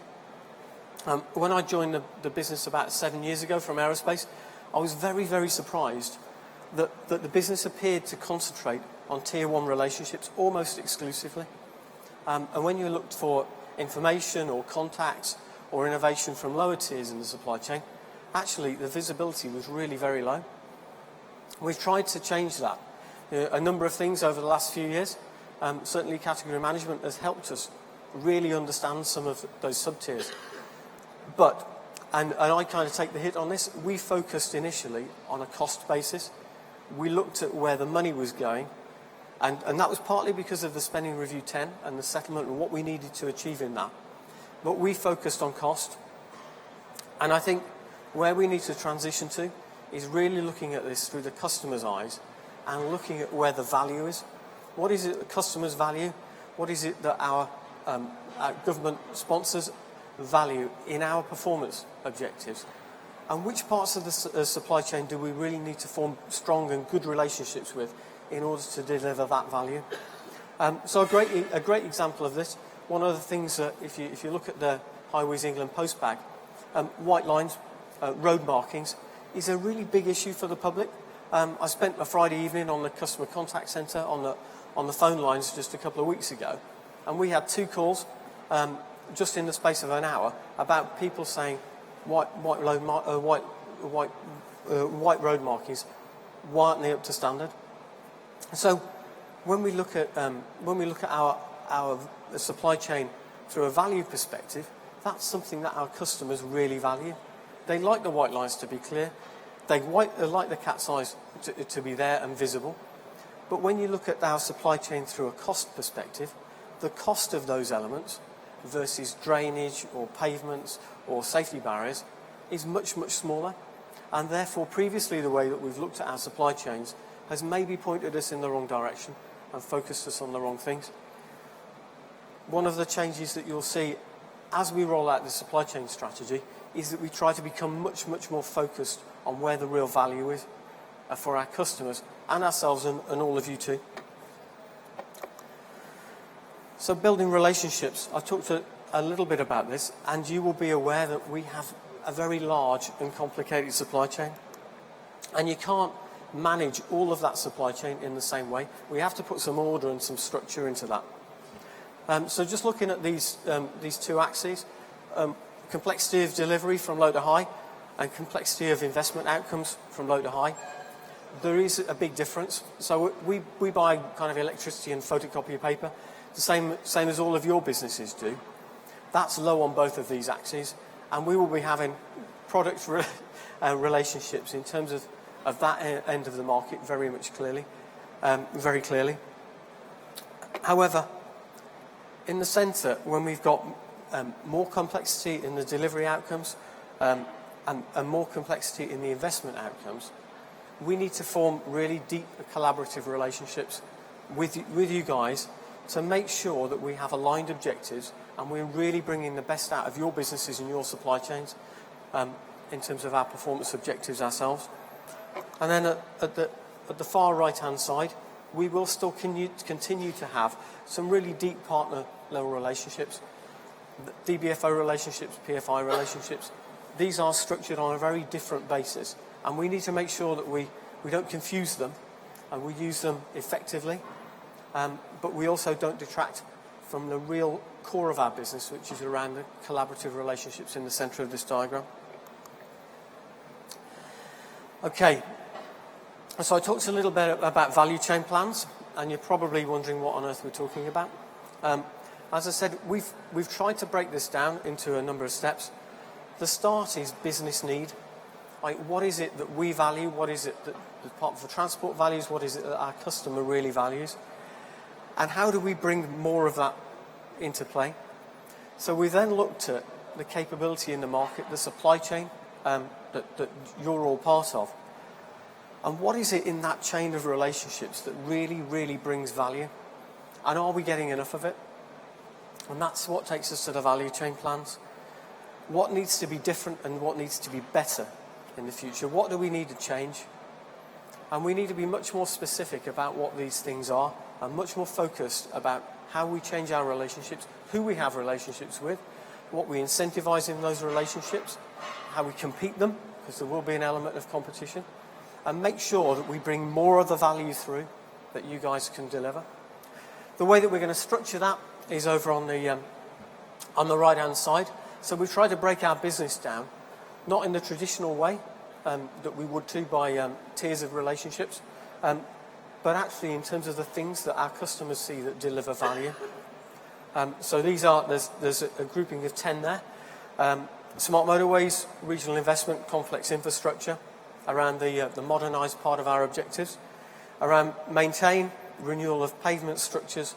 When I joined the business about 7 years ago from aerospace, I was very, very surprised that the business appeared to concentrate on tier one relationships almost exclusively. And when you looked for information or contacts or innovation from lower tiers in the supply chain, actually the visibility was really very low. We've tried to change that. A number of things over the last few years. Certainly category management has helped us really understand some of those sub-tiers. But, and I kind of take the hit on this, we focused initially on a cost basis. We looked at where the money was going, and that was partly because of the Spending Review 10 and the settlement and what we needed to achieve in that. But we focused on cost. And I think where we need to transition to is really looking at this through the customer's eyes and looking at where the value is. What is it that customers value? What is it that our government sponsors value in our performance objectives? And which parts of the supply chain do we really need to form strong and good relationships with in order to deliver that value? So a great example of this, one of the things that if you look at the Highways England postbag, white lines, road markings, is a really big issue for the public. I spent a Friday evening on the customer contact centre on the phone lines just a couple of weeks ago, and we had 2 calls just in the space of an hour about people saying white road markings, why aren't they up to standard? So when we look at our supply chain through a value perspective, that's something that our customers really value. They like the white lines to be clear. they like the cat's eyes to be there and visible. But when you look at our supply chain through a cost perspective, the cost of those elements versus drainage or pavements or safety barriers is much, much smaller. And therefore, previously, the way that we've looked at our supply chains has maybe pointed us in the wrong direction and focused us on the wrong things. One of the changes that you'll see as we roll out the supply chain strategy is that we try to become much, much more focused on where the real value is for our customers and ourselves and all of you too. So building relationships, I talked a little bit about this, and you will be aware that we have a very large and complicated supply chain. And you can't manage all of that supply chain in the same way. We have to put some order and some structure into that. So just looking at these two axes, complexity of delivery from low to high and complexity of investment outcomes from low to high, there is a big difference. So we buy kind of electricity and photocopier paper, the same as all of your businesses do. That's low on both of these axes, and we will be having product relationships in terms of that end of the market very clearly. However, in the centre, when we've got more complexity in the delivery outcomes and more complexity in the investment outcomes, we need to form really deep collaborative relationships with you guys to make sure that we have aligned objectives and we're really bringing the best out of your businesses and your supply chains in terms of our performance objectives ourselves. And then at the far right-hand side, we will still continue to have some really deep partner level relationships, DBFO relationships, PFI relationships. These are structured on a very different basis, and we need to make sure that we don't confuse them and we use them effectively, but we also don't detract from the real core of our business, which is around the collaborative relationships in the centre of this diagram. Okay, so I talked a little bit about value chain plans, and you're probably wondering what on earth we're talking about. As I said, we've tried to break this down into a number of steps. The start is business need. Like, what is it that we value? What is it that the part of the transport values? What is it that our customer really values? And how do we bring more of that into play? So we then looked at the capability in the market, the supply chain that you're all part of. And what is it in that chain of relationships that really, really brings value? And are we getting enough of it? And that's what takes us to the value chain plans. What needs to be different and what needs to be better in the future? What do we need to change? And we need to be much more specific about what these things are and much more focused about how we change our relationships, who we have relationships with, what we incentivize in those relationships, how we compete them, because there will be an element of competition, and make sure that we bring more of the value through that you guys can deliver. The way that we're going to structure that is over on the right-hand side. So we've tried to break our business down, not in the traditional way that we would do by tiers of relationships, but actually in terms of the things that our customers see that deliver value. So there's a grouping of 10 there. Smart motorways, regional investment, complex infrastructure, around the modernised part of our objectives, around maintain, renewal of pavement structures,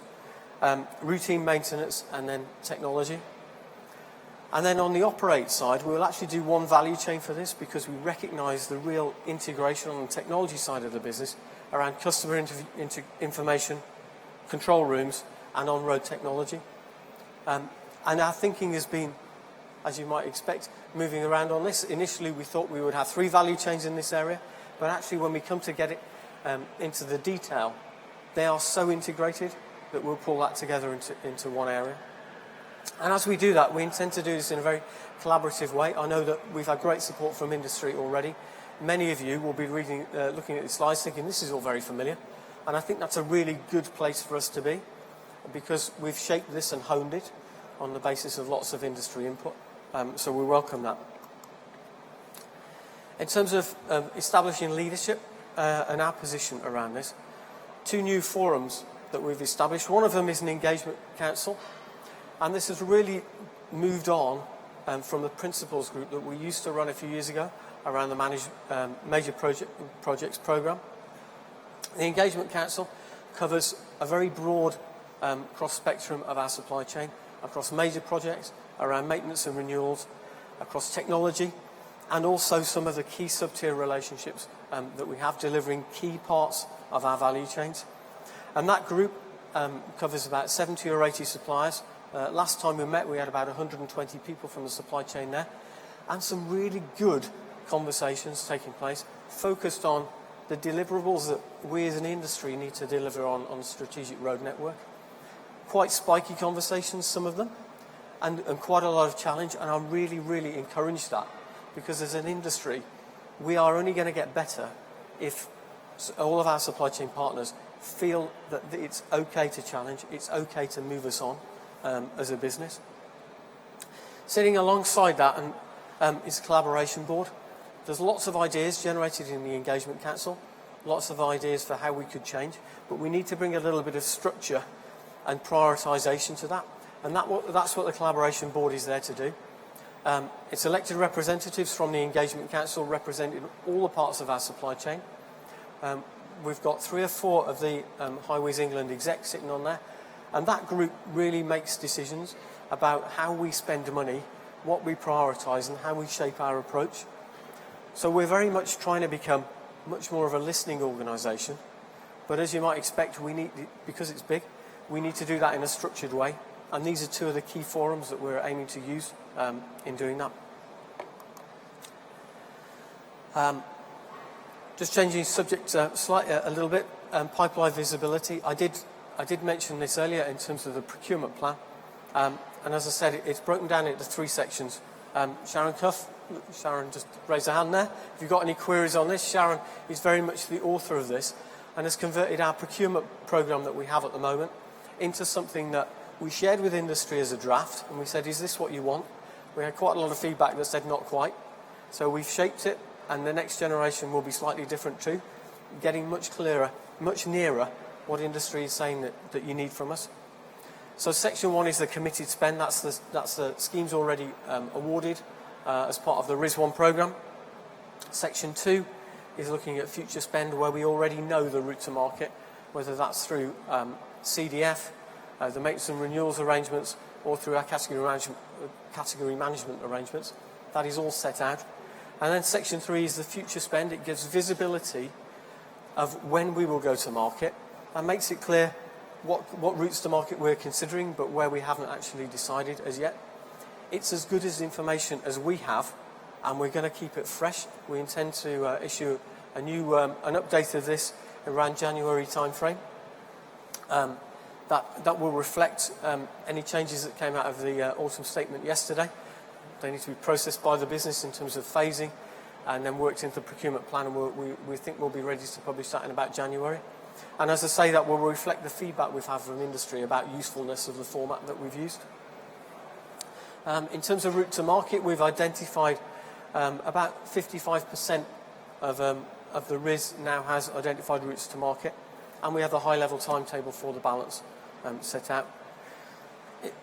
routine maintenance, and then technology. And then on the operate side, we'll actually do one value chain for this because we recognise the real integration on the technology side of the business around customer information, control rooms, and on-road technology. And our thinking has been, as you might expect, moving around on this. Initially, we thought we would have 3 value chains in this area, but actually when we come to get it into the detail, they are so integrated that we'll pull that together into one area. And as we do that, we intend to do this in a very collaborative way. I know that we've had great support from industry already. Many of you will be looking at the slides thinking this is all very familiar. And I think that's a really good place for us to be because we've shaped this and honed it on the basis of lots of industry input. So we welcome that. In terms of establishing leadership and our position around this, 2 new forums that we've established. One of them is an engagement council. And this has really moved on from the principals group that we used to run a few years ago around the Major Projects Programme. The Engagement Council covers a very broad cross-spectrum of our supply chain, across major projects, around maintenance and renewals, across technology, and also some of the key sub-tier relationships that we have delivering key parts of our value chains. And that group covers about 70 or 80 suppliers. Last time we met, we had about 120 people from the supply chain there, and some really good conversations taking place, focused on the deliverables that we as an industry need to deliver on the strategic road network. Quite spiky conversations, some of them, and quite a lot of challenge, and I really, really encourage that, because as an industry, we are only going to get better if all of our supply chain partners feel that it's okay to challenge, it's okay to move us on as a business. Sitting alongside that is a collaboration board. There's lots of ideas generated in the Engagement Council, lots of ideas for how we could change, but we need to bring a little bit of structure and prioritisation to that. And that's what the collaboration board is there to do. It's elected representatives from the Engagement Council representing all the parts of our supply chain. We've got 3 or 4 of the Highways England execs sitting on there, and that group really makes decisions about how we spend money, what we prioritise, and how we shape our approach. So we're very much trying to become much more of a listening organisation, but as you might expect, because it's big, we need to do that in a structured way, and these are 2 of the key forums that we're aiming to use in doing that. Just changing subject slightly a little bit, pipeline visibility. I did mention this earlier in terms of the procurement plan, and as I said, it's broken down into 3 sections. Sharon Cuff, Sharon just raised her hand there. If you've got any queries on this, Sharon is very much the author of this and has converted our procurement programme that we have at the moment into something that we shared with industry as a draft, and we said, is this what you want? We had quite a lot of feedback that said not quite. So we've shaped it, and the next generation will be slightly different too, getting much clearer, much nearer what industry is saying that you need from us. So section 1 is the committed spend. That's the schemes already awarded as part of the RIS1 programme. Section 2 is looking at future spend, where we already know the route to market, whether that's through CDF, the maintenance and renewals arrangements, or through our category management arrangements. That is all set out. And then section 3 is the future spend. It gives visibility of when we will go to market and makes it clear what routes to market we're considering, but where we haven't actually decided as yet. It's as good as information as we have, and we're going to keep it fresh. We intend to issue an update of this around January timeframe. That will reflect any changes that came out of the autumn statement yesterday. They need to be processed by the business in terms of phasing, and then worked into the procurement plan, and we think we'll be ready to publish that in about January. And as I say, that will reflect the feedback we've had from industry about usefulness of the format that we've used. In terms of route to market, we've identified about 55% of the RIS now has identified routes to market, and we have a high-level timetable for the balance set out.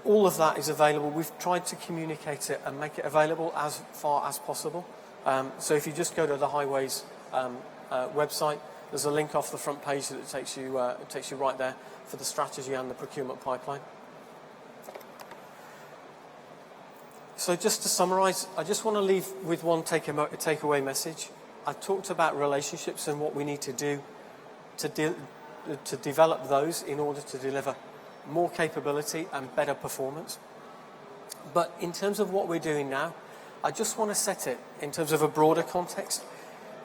All of that is available. We've tried to communicate it and make it available as far as possible. So if you just go to the Highways website, there's a link off the front page that takes you right there for the strategy and the procurement pipeline. So just to summarise, I just want to leave with one takeaway message. I've talked about relationships and what we need to do to develop those in order to deliver more capability and better performance. But in terms of what we're doing now, I just want to set it in terms of a broader context,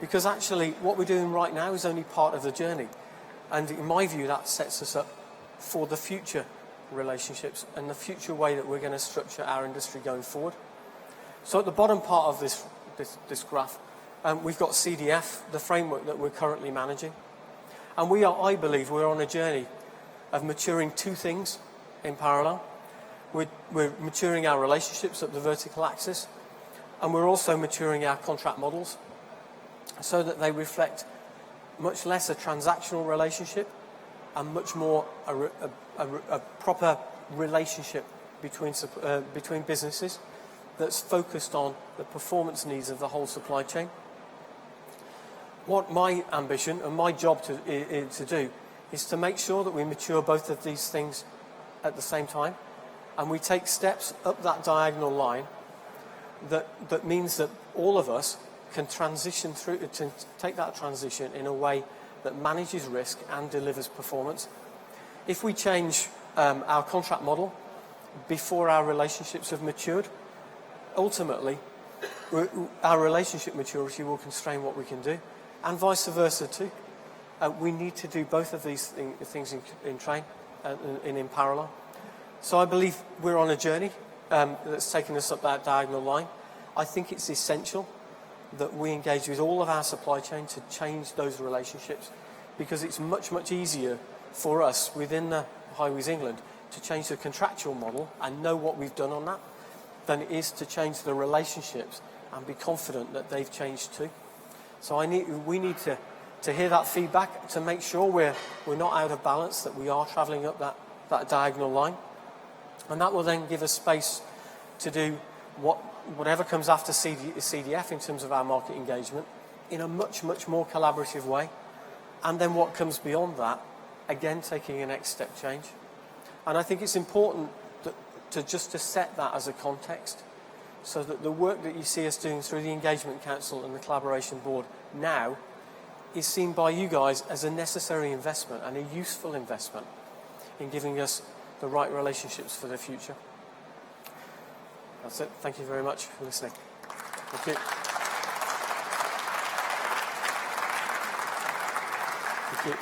because actually what we're doing right now is only part of the journey. And in my view, that sets us up for the future relationships and the future way that we're going to structure our industry going forward. So at the bottom part of this graph, we've got CDF, the framework that we're currently managing. And I believe we're on a journey of maturing 2 things in parallel. We're maturing our relationships at the vertical axis, and we're also maturing our contract models so that they reflect much less a transactional relationship and much more a proper relationship between businesses, that's focused on the performance needs of the whole supply chain. What my ambition and my job to do is to make sure that we mature both of these things at the same time, and we take steps up that diagonal line that means that all of us can transition through to take that transition in a way that manages risk and delivers performance. If we change our contract model before our relationships have matured, ultimately our relationship maturity will constrain what we can do, and vice versa too. We need to do both of these things in train and in parallel. So I believe we're on a journey that's taken us up that diagonal line. I think it's essential that we engage with all of our supply chain to change those relationships, because it's much, much easier for us within the Highways England to change the contractual model and know what we've done on that than it is to change the relationships and be confident that they've changed too. So we need to hear that feedback to make sure we're not out of balance, that we are travelling up that diagonal line. And that will then give us space to do whatever comes after CDF in terms of our market engagement in a much, much more collaborative way. And then what comes beyond that, again, taking a next step change. And I think it's important to set that as a context, so that the work that you see us doing through the Engagement Council and the Collaboration Board now is seen by you guys as a necessary investment and a useful investment in giving us the right relationships for the future. That's it. Thank you very much for listening. Thank you. Thank you.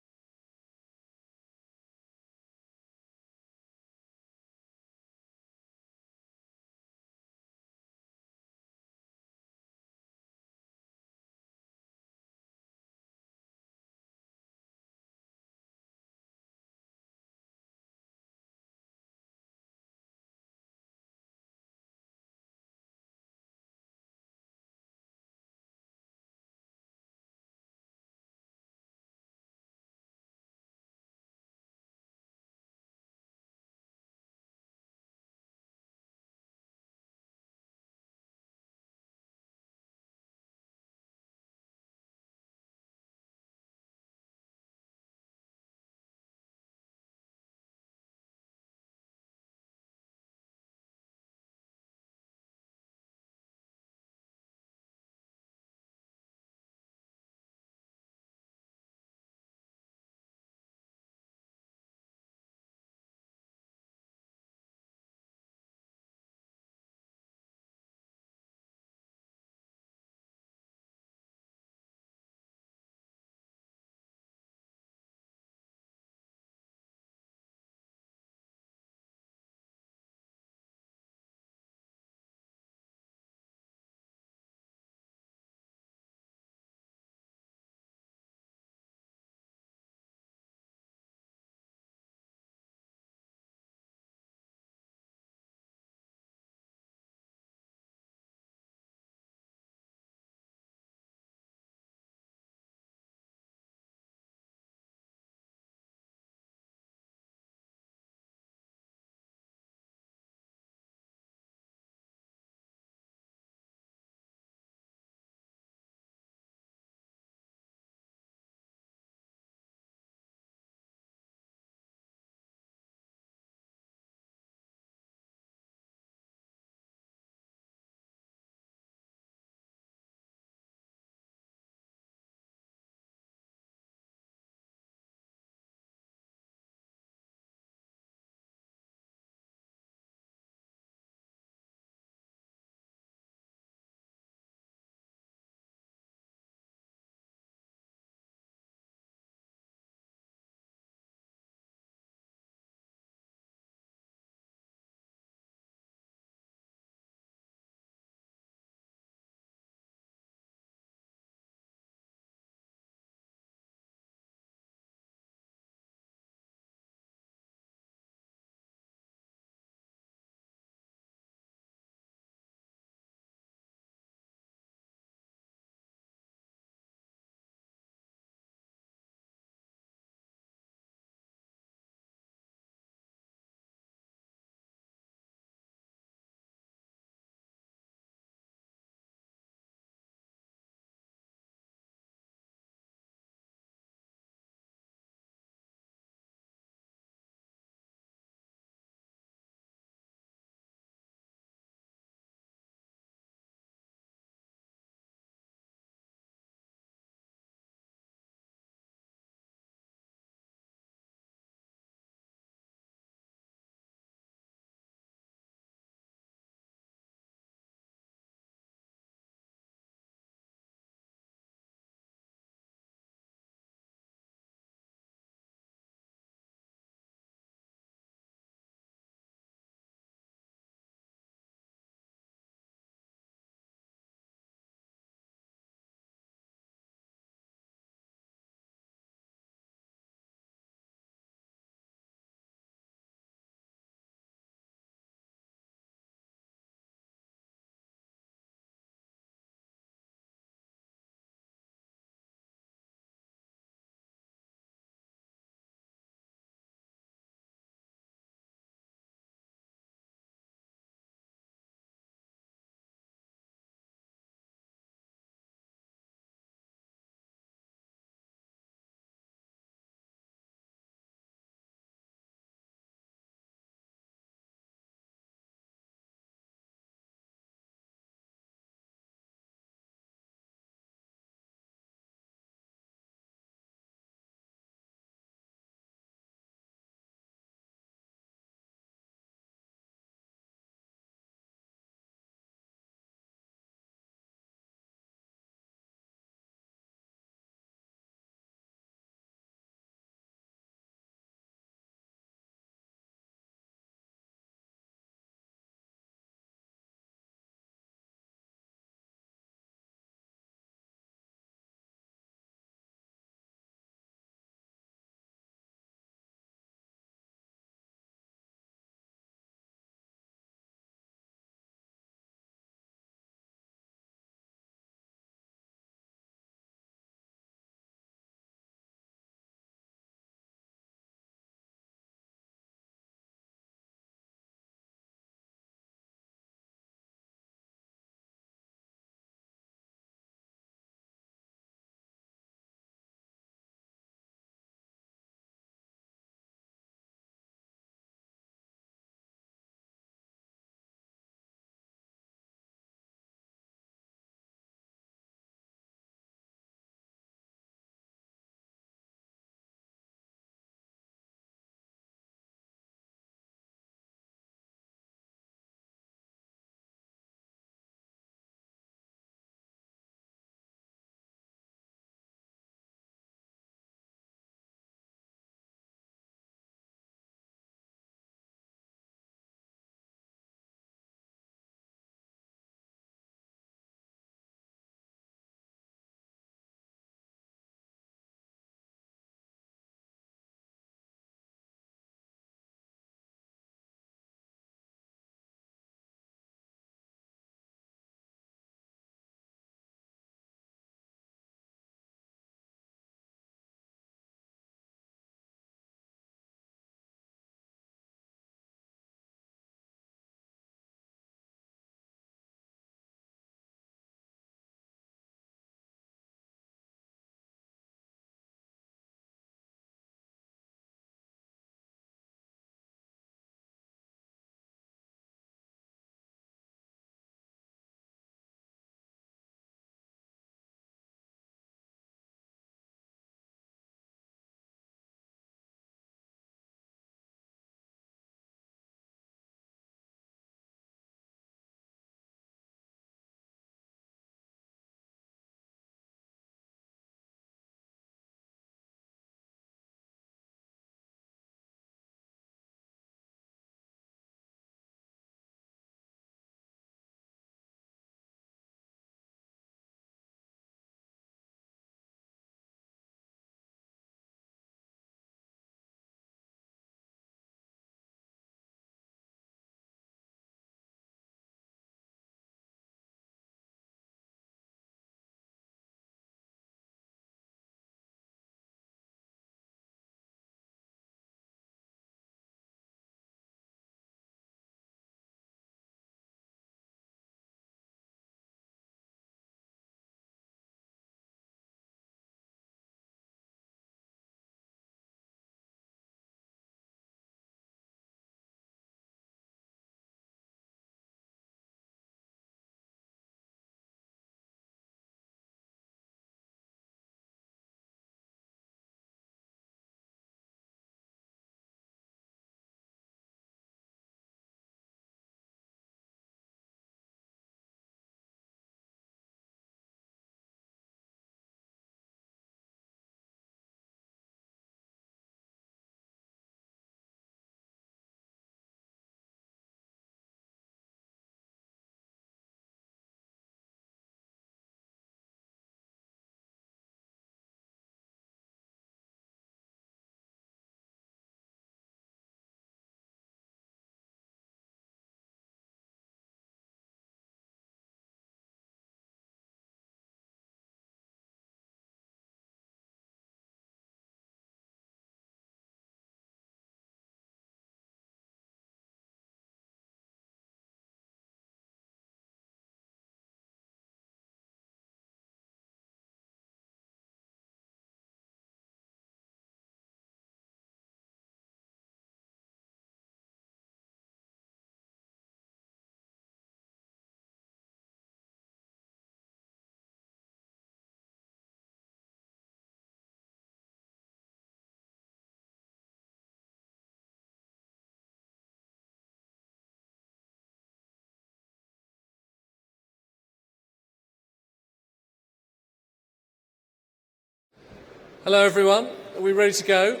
Hello everyone, are we ready to go?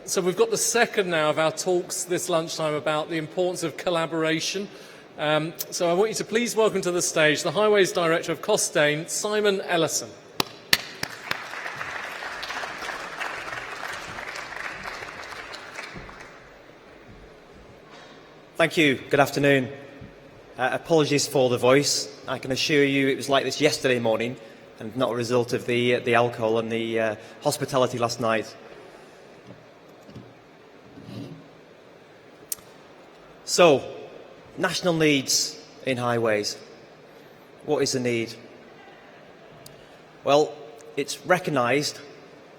So we've got the second now of our talks this lunchtime about the importance of collaboration. So I want you to please welcome to the stage the Highways Director of Costain, Simon Ellison. Thank you. Good afternoon. Apologies for the voice. I can assure you it was like this yesterday morning and not a result of the alcohol and the hospitality last night. So, national needs in highways. What is the need? Well, it's recognised,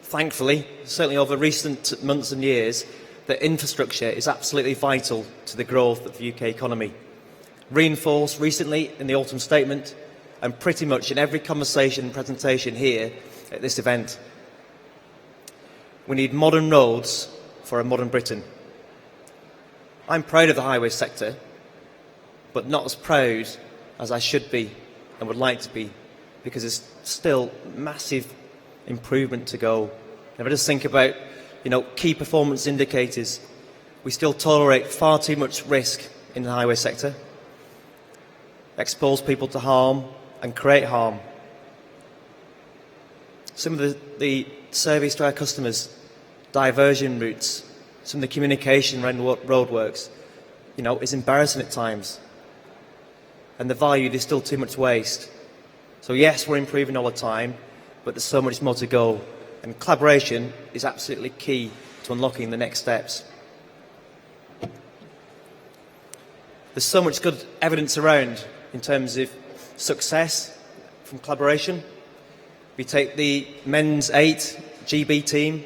thankfully, certainly over recent months and years, that infrastructure is absolutely vital to the growth of the UK economy. Reinforced recently in the autumn statement and pretty much in every conversation and presentation here at this event. We need modern roads for a modern Britain. I'm proud of the highway sector, but not as proud as I should be and would like to be, because there's still massive improvement to go. If I just think about, key performance indicators, we still tolerate far too much risk in the highway sector, expose people to harm and create harm. Some of the service to our customers, diversion routes, some of the communication around roadworks, is embarrassing at times. And the value, there's still too much waste. So yes, we're improving all the time, but there's so much more to go. And collaboration is absolutely key to unlocking the next steps. There's so much good evidence around in terms of success from collaboration. We take the men's 8 GB team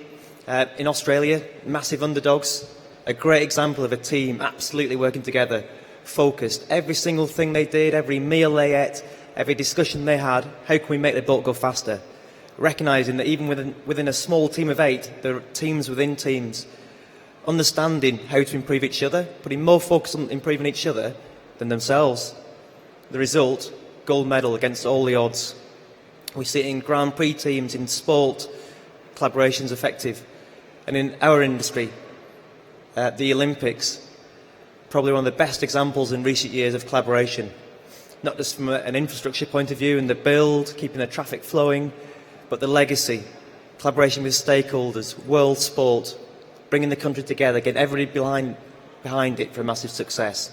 in Australia, massive underdogs, a great example of a team absolutely working together, focused. Every single thing they did, every meal they ate, every discussion they had, how can we make the boat go faster? Recognising that even within a small team of 8, there are teams within teams, understanding how to improve each other, putting more focus on improving each other than themselves. The result, gold medal against all the odds. We see it in Grand Prix teams, in sport, collaboration's effective. And in our industry, the Olympics, probably one of the best examples in recent years of collaboration. Not just from an infrastructure point of view and the build, keeping the traffic flowing, but the legacy, collaboration with stakeholders, world sport, bringing the country together, getting everybody behind it for a massive success.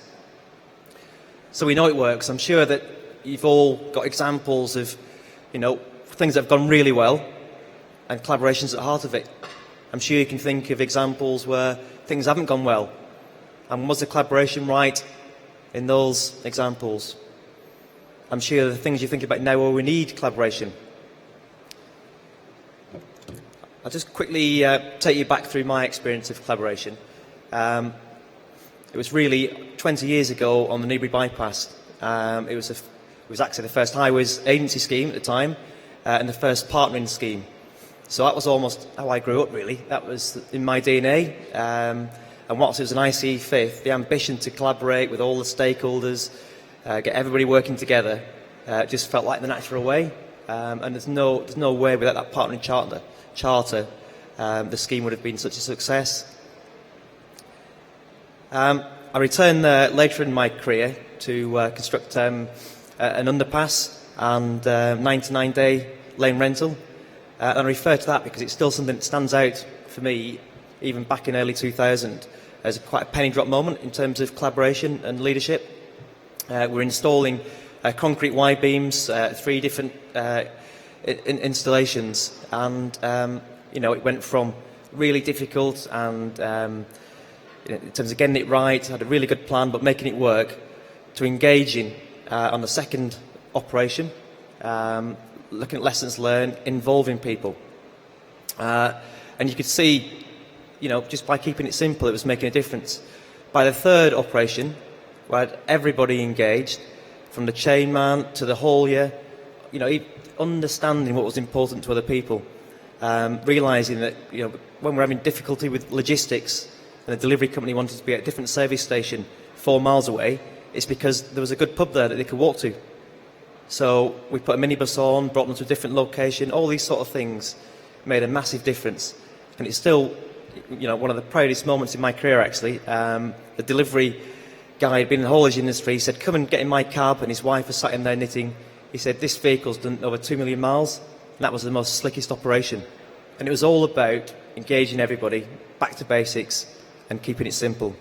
So we know it works. I'm sure that you've all got examples of, things that have gone really well, and collaboration's at the heart of it. I'm sure you can think of examples where things haven't gone well. And was the collaboration right in those examples? I'm sure the things you think about now where we need collaboration. I'll just quickly take you back through my experience of collaboration. It was really 20 years ago on the Newbury Bypass. It was actually the first highways agency scheme at the time and the first partnering scheme. So that was almost how I grew up, really. That was in my DNA. And whilst it was an ICE fifth, the ambition to collaborate with all the stakeholders, get everybody working together, just felt like the natural way. And there's no way without that partnering charter, the scheme would have been such a success. I returned later in my career to construct an underpass and 99-day lane rental. And I refer to that because it's still something that stands out for me, even back in early 2000, as quite a penny drop moment in terms of collaboration and leadership. We're installing concrete Y-beams, 3 different installations, and it went from really difficult and in terms of getting it right, had a really good plan, but making it work, to engaging on the second operation, looking at lessons learned, involving people. And you could see, just by keeping it simple, it was making a difference. By the third operation, we had everybody engaged, from the chain man to the haulier, understanding what was important to other people, realising that, when we're having difficulty with logistics and the delivery company wanted to be at a different service station 4 miles away, it's because there was a good pub there that they could walk to. So we put a minibus on, brought them to a different location, all these sort of things made a massive difference. And it's still, one of the proudest moments in my career, actually. The delivery guy had been in the haulage industry. He said, come and get in my cab, and his wife was sat in there knitting. He said, this vehicle's done over 2 million miles, and that was the most slickest operation. And it was all about engaging everybody, back to basics, and keeping it simple.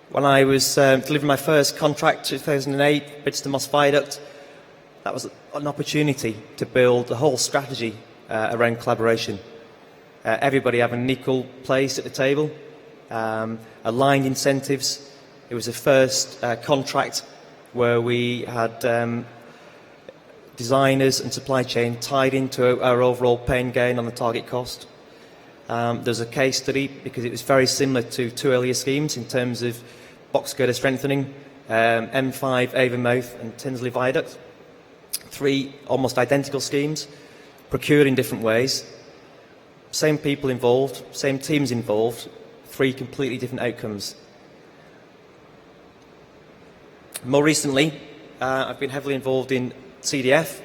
When I was delivering my first contract, 2008, Bidston Moss Viaduct, that was an opportunity to build the whole strategy around collaboration. Everybody having an equal place at the table, aligned incentives. It was the first contract where we had designers and supply chain tied into our overall pay and gain on the target cost. There's a case study because it was very similar to two earlier schemes in terms of box girder strengthening, M5 Avonmouth and Tinsley Viaduct. 3 almost identical schemes, procured in different ways. Same people involved, same teams involved, 3 completely different outcomes. More recently, I've been heavily involved in CDF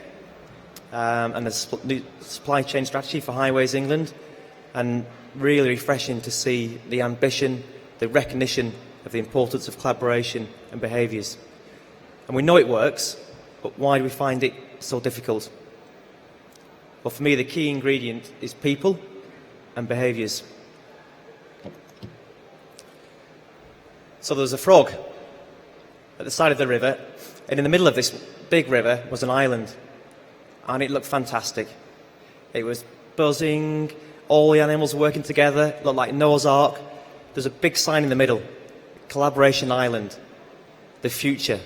and the new supply chain strategy for Highways England, and really refreshing to see the ambition, the recognition of the importance of collaboration and behaviours. And we know it works, but why do we find it so difficult? Well, for me, the key ingredient is people and behaviours. So there was a frog at the side of the river, and in the middle of this big river was an island, and it looked fantastic. It was buzzing, all the animals working together, it looked like Noah's Ark. There's a big sign in the middle, Collaboration Island, the future.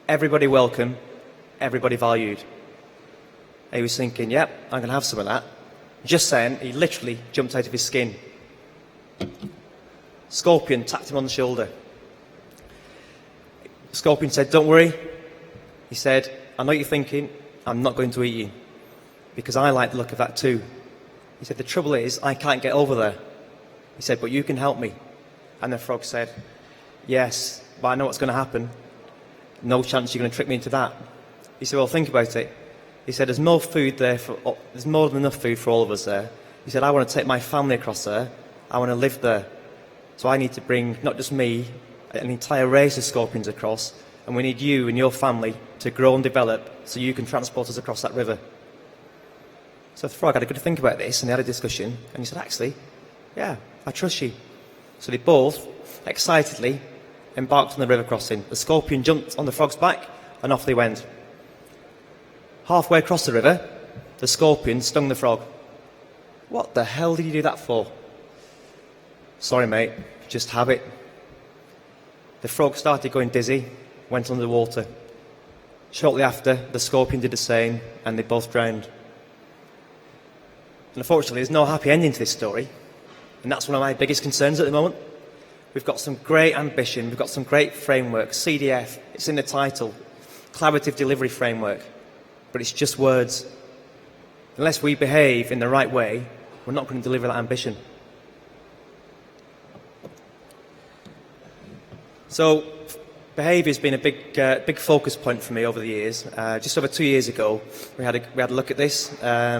Everybody welcome, everybody valued. He was thinking, yep, I'm going to have some of that. Just then, he literally jumped out of his skin. Scorpion tapped him on the shoulder. Scorpion said, don't worry. He said, I know what you're thinking, I'm not going to eat you, because I like the look of that too. He said, the trouble is, I can't get over there. He said, but you can help me. And the frog said, yes, but I know what's going to happen. No chance you're going to trick me into that. He said, well, think about it. He said, there's more food there, there's more than enough food for all of us there. He said, I want to take my family across there. I want to live there. So I need to bring, not just me, an entire race of scorpions across, and we need you and your family to grow and develop so you can transport us across that river. So the frog had a good think about this, and they had a discussion, and he said, actually, yeah, I trust you. So they both, excitedly, embarked on the river crossing. The scorpion jumped on the frog's back, and off they went. Halfway across the river, the scorpion stung the frog. What the hell did you do that for? Sorry, mate, just habit. The frog started going dizzy, went under the water. Shortly after, the scorpion did the same, and they both drowned. And unfortunately, there's no happy ending to this story, and that's one of my biggest concerns at the moment. We've got some great ambition, we've got some great framework, CDF, it's in the title, Collaborative Delivery Framework, but it's just words. Unless we behave in the right way, we're not going to deliver that ambition. So, behaviour has been a big focus point for me over the years. Just over 2 years ago, we had a look at this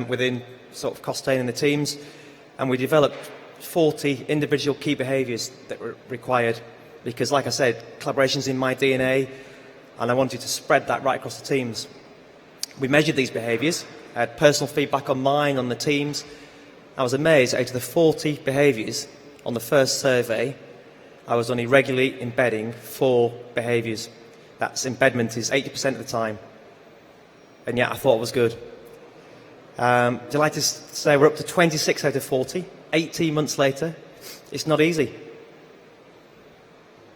within sort of Costain and the teams, and we developed 40 individual key behaviours that were required, because, like I said, collaboration's in my DNA, and I wanted to spread that right across the teams. We measured these behaviours. I had personal feedback on mine, on the teams. I was amazed out of the 40 behaviours on the first survey, I was only regularly embedding 4 behaviours. That's embedment is 80% of the time. And yet I thought it was good. Delighted to say we're up to 26 out of 40, 18 months later. It's not easy,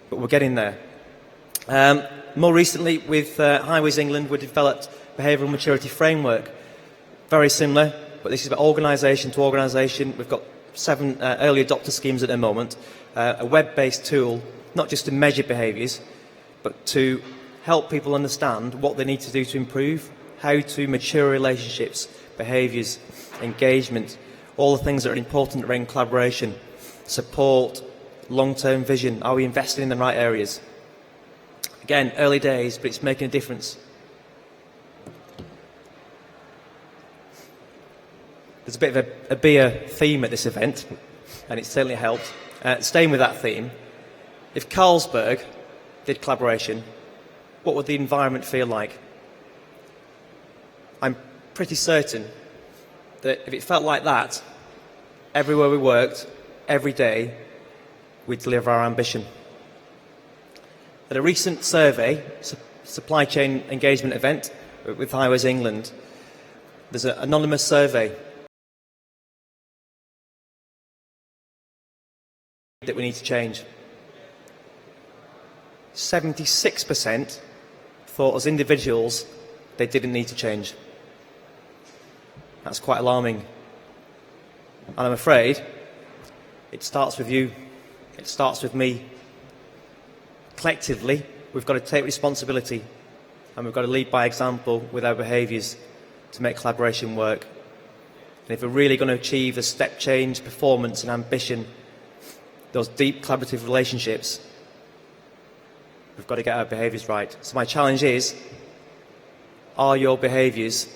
but we're getting there. More recently, with Highways England, we developed Behavioural Maturity Framework. Very similar, but this is about organisation to organisation. We've got 7 early adopter schemes at the moment. A web-based tool, not just to measure behaviours, but to help people understand what they need to do to improve, how to mature relationships, behaviours, engagement, all the things that are important around collaboration, support, long-term vision. Are we investing in the right areas? Again, early days, but it's making a difference. there's a bit of a beer theme at this event, and it certainly helped. Staying with that theme, if Carlsberg did collaboration, what would the environment feel like? I'm pretty certain that if it felt like that, everywhere we worked, every day, we'd deliver our ambition. At a recent survey, supply chain engagement event with Highways England, there's an anonymous survey that we need to change. 76% thought as individuals they didn't need to change. That's quite alarming. And I'm afraid it starts with you, it starts with me. Collectively, we've got to take responsibility and we've got to lead by example with our behaviours to make collaboration work. And if we're really going to achieve the step change, performance and ambition, those deep collaborative relationships, we've got to get our behaviours right. So my challenge is, are your behaviours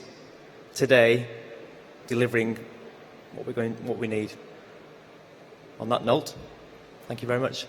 today delivering what we need? On that note, thank you very much.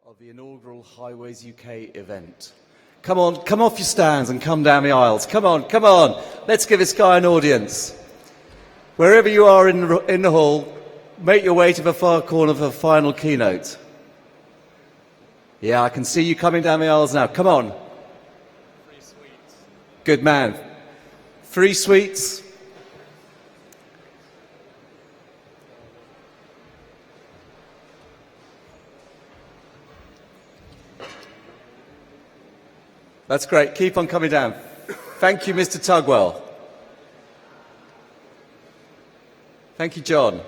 of the inaugural Highways UK event. Come on, come off your stands and come down the aisles. Come on, come on. Let's give this guy an audience. Wherever you are in the hall, make your way to the far corner for the final keynote. Yeah, I can see you coming down the aisles now. Come on. Free sweets. Good man. Free sweets. That's great. Keep on coming down. Thank you, Mr. Tugwell. Thank you, John.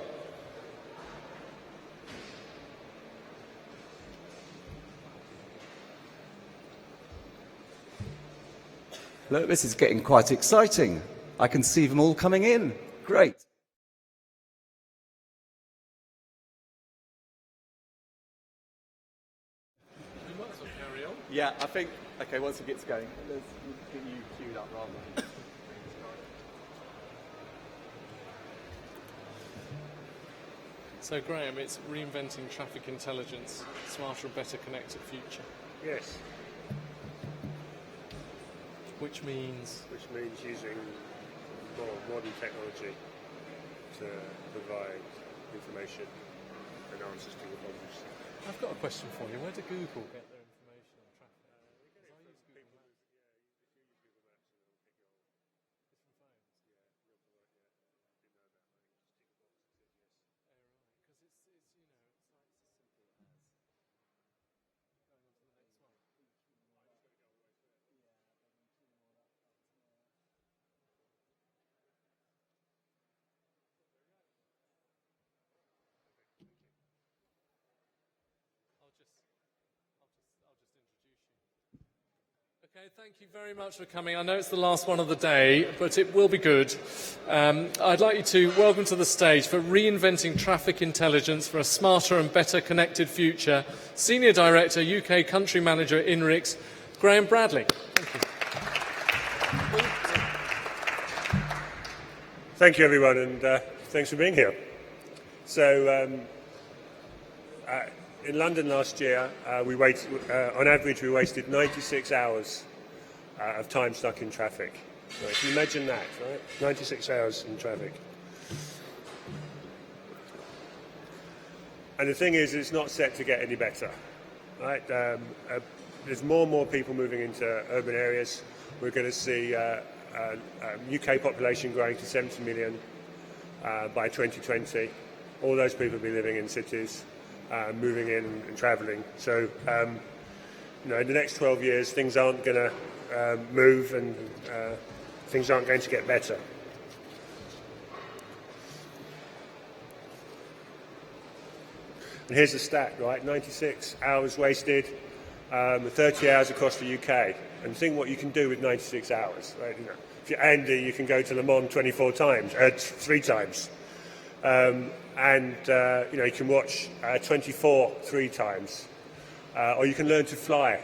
Look, this is getting quite exciting. I can see them all coming in. Great. You might as well carry on. Yeah, I think, okay, once it gets going, let's get you queued up rather than... So Graham, it's reinventing traffic intelligence, smarter and better connected future. Yes, Which means which means using more modern technology to provide information and answers to your problems. I've got a question for you. Where do Google get their information on traffic? I use Google Maps. Okay, thank you very much for coming. I know it's the last one of the day, but it will be good. I'd like you to welcome to the stage for Reinventing Traffic Intelligence for a Smarter and Better Connected Future, Senior Director, UK Country Manager, INRIX, Graham Bradley. Thank you. Thank you, everyone, and thanks for being here. So, in London last year, on average, we wasted 96 hours of time stuck in traffic. Right, can you imagine that, right? 96 hours in traffic. And the thing is, it's not set to get any better. Right? There's more and more people moving into urban areas. We're going to see UK population growing to 70 million by 2020. All those people will be living in cities. Moving in and travelling. So, in the next 12 years, things aren't going to move and things aren't going to get better. And here's the stat, right? 96 hours wasted, 30 hours across the UK. And think what you can do with 96 hours, right? If you're Andy, you can go to Le Mans 3 times. You can watch 24 3 times, or you can learn to fly.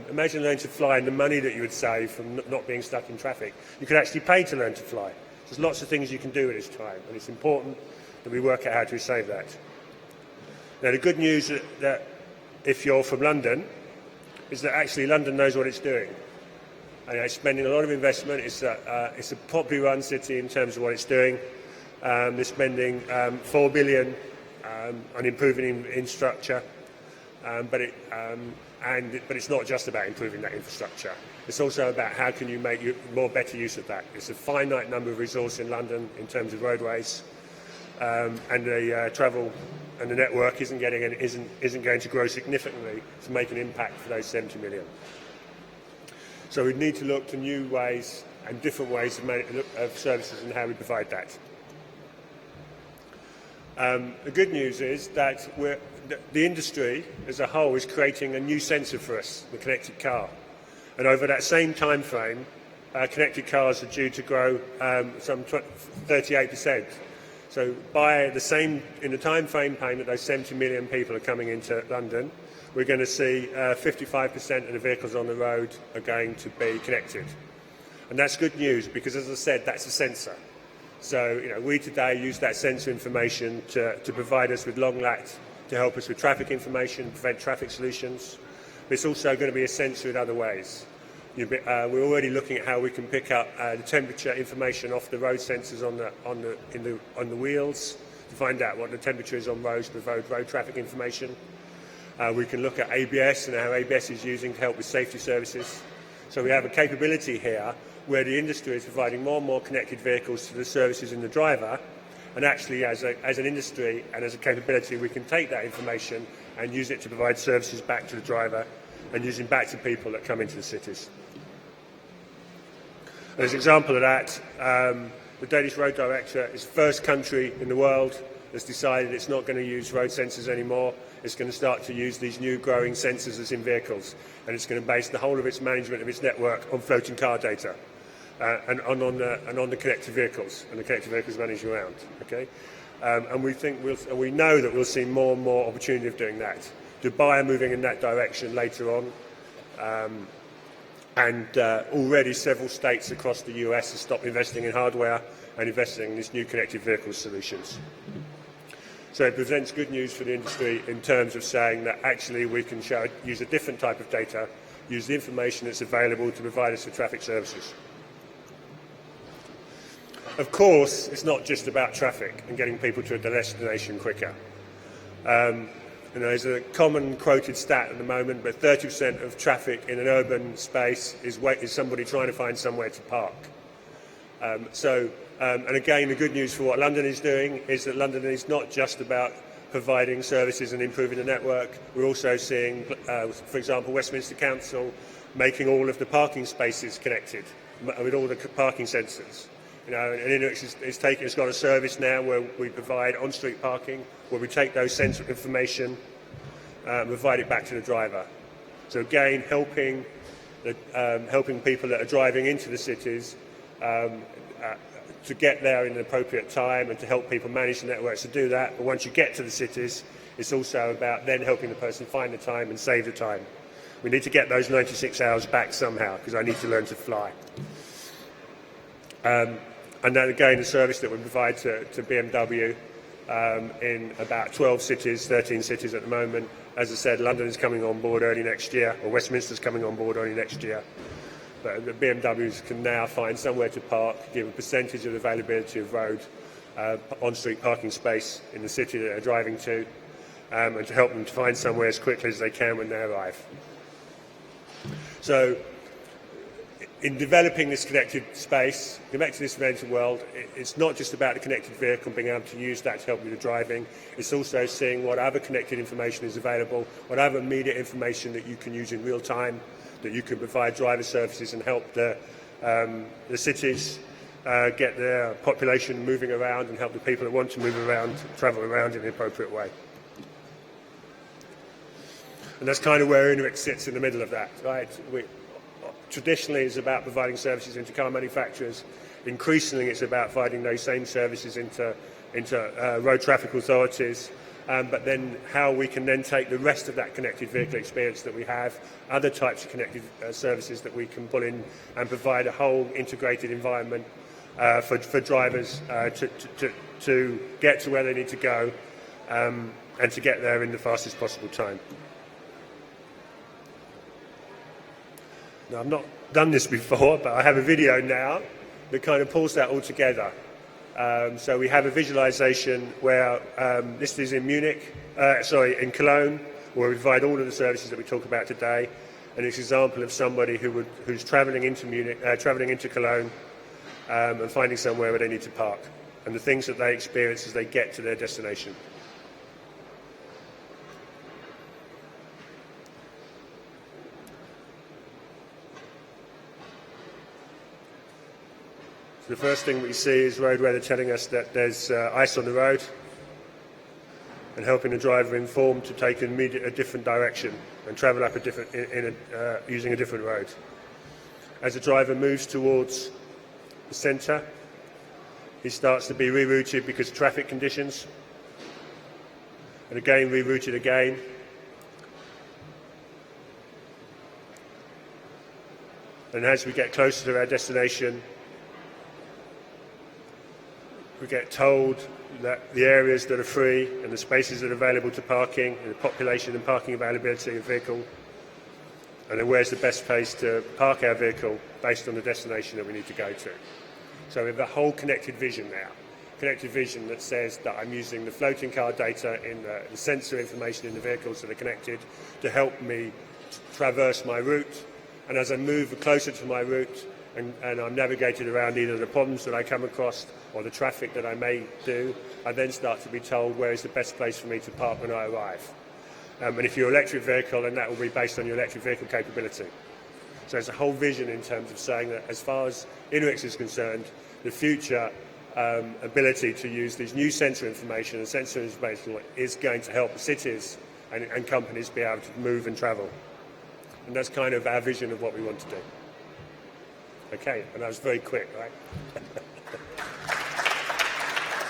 Imagine learning to fly and the money that you would save from not being stuck in traffic. You could actually pay to learn to fly. There's lots of things you can do at this time, and it's important that we work out how to save that. Now, the good news that if you're from London is that actually London knows what it's doing. And it's spending a lot of investment. It's a properly run city in terms of what it's doing. They're spending 4 billion on improving infrastructure, but it's not just about improving that infrastructure. It's also about how can you make better use of that. It's a finite number of resources in London in terms of roadways, and the travel and the network isn't going to grow significantly to make an impact for those 70 million. So we need to look to new ways and different ways of services and how we provide that. The good news is that the industry as a whole is creating a new sensor for us, the connected car. And over that same time frame, connected cars are due to grow some 38%. So in the time frame that those 70 million people are coming into London, we're going to see 55% of the vehicles on the road are going to be connected. And that's good news because, as I said, that's a sensor. So we today use that sensor information to provide us with long-lat to help us with traffic information, prevent traffic solutions. But it's also going to be a sensor in other ways. We're already looking at how we can pick up the temperature information off the road sensors on the wheels to find out what the temperature is on roads to provide road traffic information. We can look at ABS and how ABS is using to help with safety services. So we have a capability here where the industry is providing more and more connected vehicles to the services in the driver, and actually as an industry and as a capability we can take that information and use it to provide services back to the driver and using back to people that come into the cities. As an example of that, the Danish Road Director is the first country in the world that's decided it's not going to use road sensors anymore. It's going to start to use these new growing sensors that's in vehicles, and it's going to base the whole of its management of its network on floating car data and on the connected vehicles, and the connected vehicles managed around. Okay, and we know that we'll see more and more opportunity of doing that. Dubai are moving in that direction later on. Already several states across the US have stopped investing in hardware and investing in these new connected vehicle solutions. So it presents good news for the industry in terms of saying that actually we can use a different type of data, use the information that's available to provide us with traffic services. Of course, it's not just about traffic and getting people to a destination quicker. There's a common quoted stat at the moment, but 30% of traffic in an urban space is somebody trying to find somewhere to park. And again, the good news for what London is doing is that London is not just about providing services and improving the network. We're also seeing, for example, Westminster Council making all of the parking spaces connected with all the parking sensors. And it's got a service now where we provide on-street parking, where we take those sensor information and provide it back to the driver. So again, helping people that are driving into the cities to get there in an appropriate time and to help people manage the networks to do that. But once you get to the cities, it's also about then helping the person find the time and save the time. We need to get those 96 hours back somehow because I need to learn to fly. And then again, the service that we provide to BMW in about 12 cities, 13 cities at the moment. As I said, London is coming on board early next year, or Westminster's coming on board early next year. But the BMWs can now find somewhere to park, give a percentage of the availability of road on-street parking space in the city that they're driving to, and to help them to find somewhere as quickly as they can when they arrive. So, in developing this connected space, connected this connected world, it's not just about the connected vehicle and being able to use that to help with the driving. It's also seeing what other connected information is available, what other immediate information that you can use in real time, that you can provide driver services and help the cities get their population moving around and help the people that want to move around travel around in the appropriate way. And that's kind of where INRIX sits in the middle of that, right? Traditionally, it's about providing services into car manufacturers. Increasingly, it's about providing those same services into road traffic authorities. But then how we can then take the rest of that connected vehicle experience that we have, other types of connected services that we can pull in and provide a whole integrated environment for drivers to get to where they need to go and to get there in the fastest possible time. Now, I've not done this before, but I have a video now that kind of pulls that all together. So we have a visualization where this is in in Cologne, where we provide all of the services that we talk about today. And it's an example of somebody who's traveling into Cologne, and finding somewhere where they need to park, and the things that they experience as they get to their destination. The first thing we see is road weather telling us that there's ice on the road and helping the driver informed to take a different direction and travel up using a different road. As the driver moves towards the centre, he starts to be rerouted because of traffic conditions, and again rerouted again. And as we get closer to our destination, We get told that the areas that are free and the spaces that are available to parking and the population and parking availability of vehicle, and then where's the best place to park our vehicle based on the destination that we need to go to. So we have a whole connected vision now. Connected vision that says that I'm using the floating car data in the sensor information in the vehicles that are connected to help me traverse my route. And as I move closer to my route and I'm navigated around either the problems that I come across or the traffic that I may do, I then start to be told where is the best place for me to park when I arrive. And if you're an electric vehicle, then that will be based on your electric vehicle capability. So there's a whole vision in terms of saying that as far as Inuix is concerned, the future ability to use these new sensor information and sensor information is going to help cities and companies be able to move and travel. And that's kind of our vision of what we want to do. Okay, and that was very quick, right?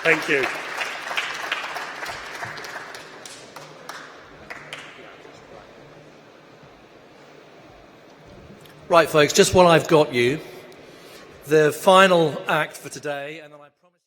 Thank you. Right, folks, just while I've got you, the final act for today, and then I promise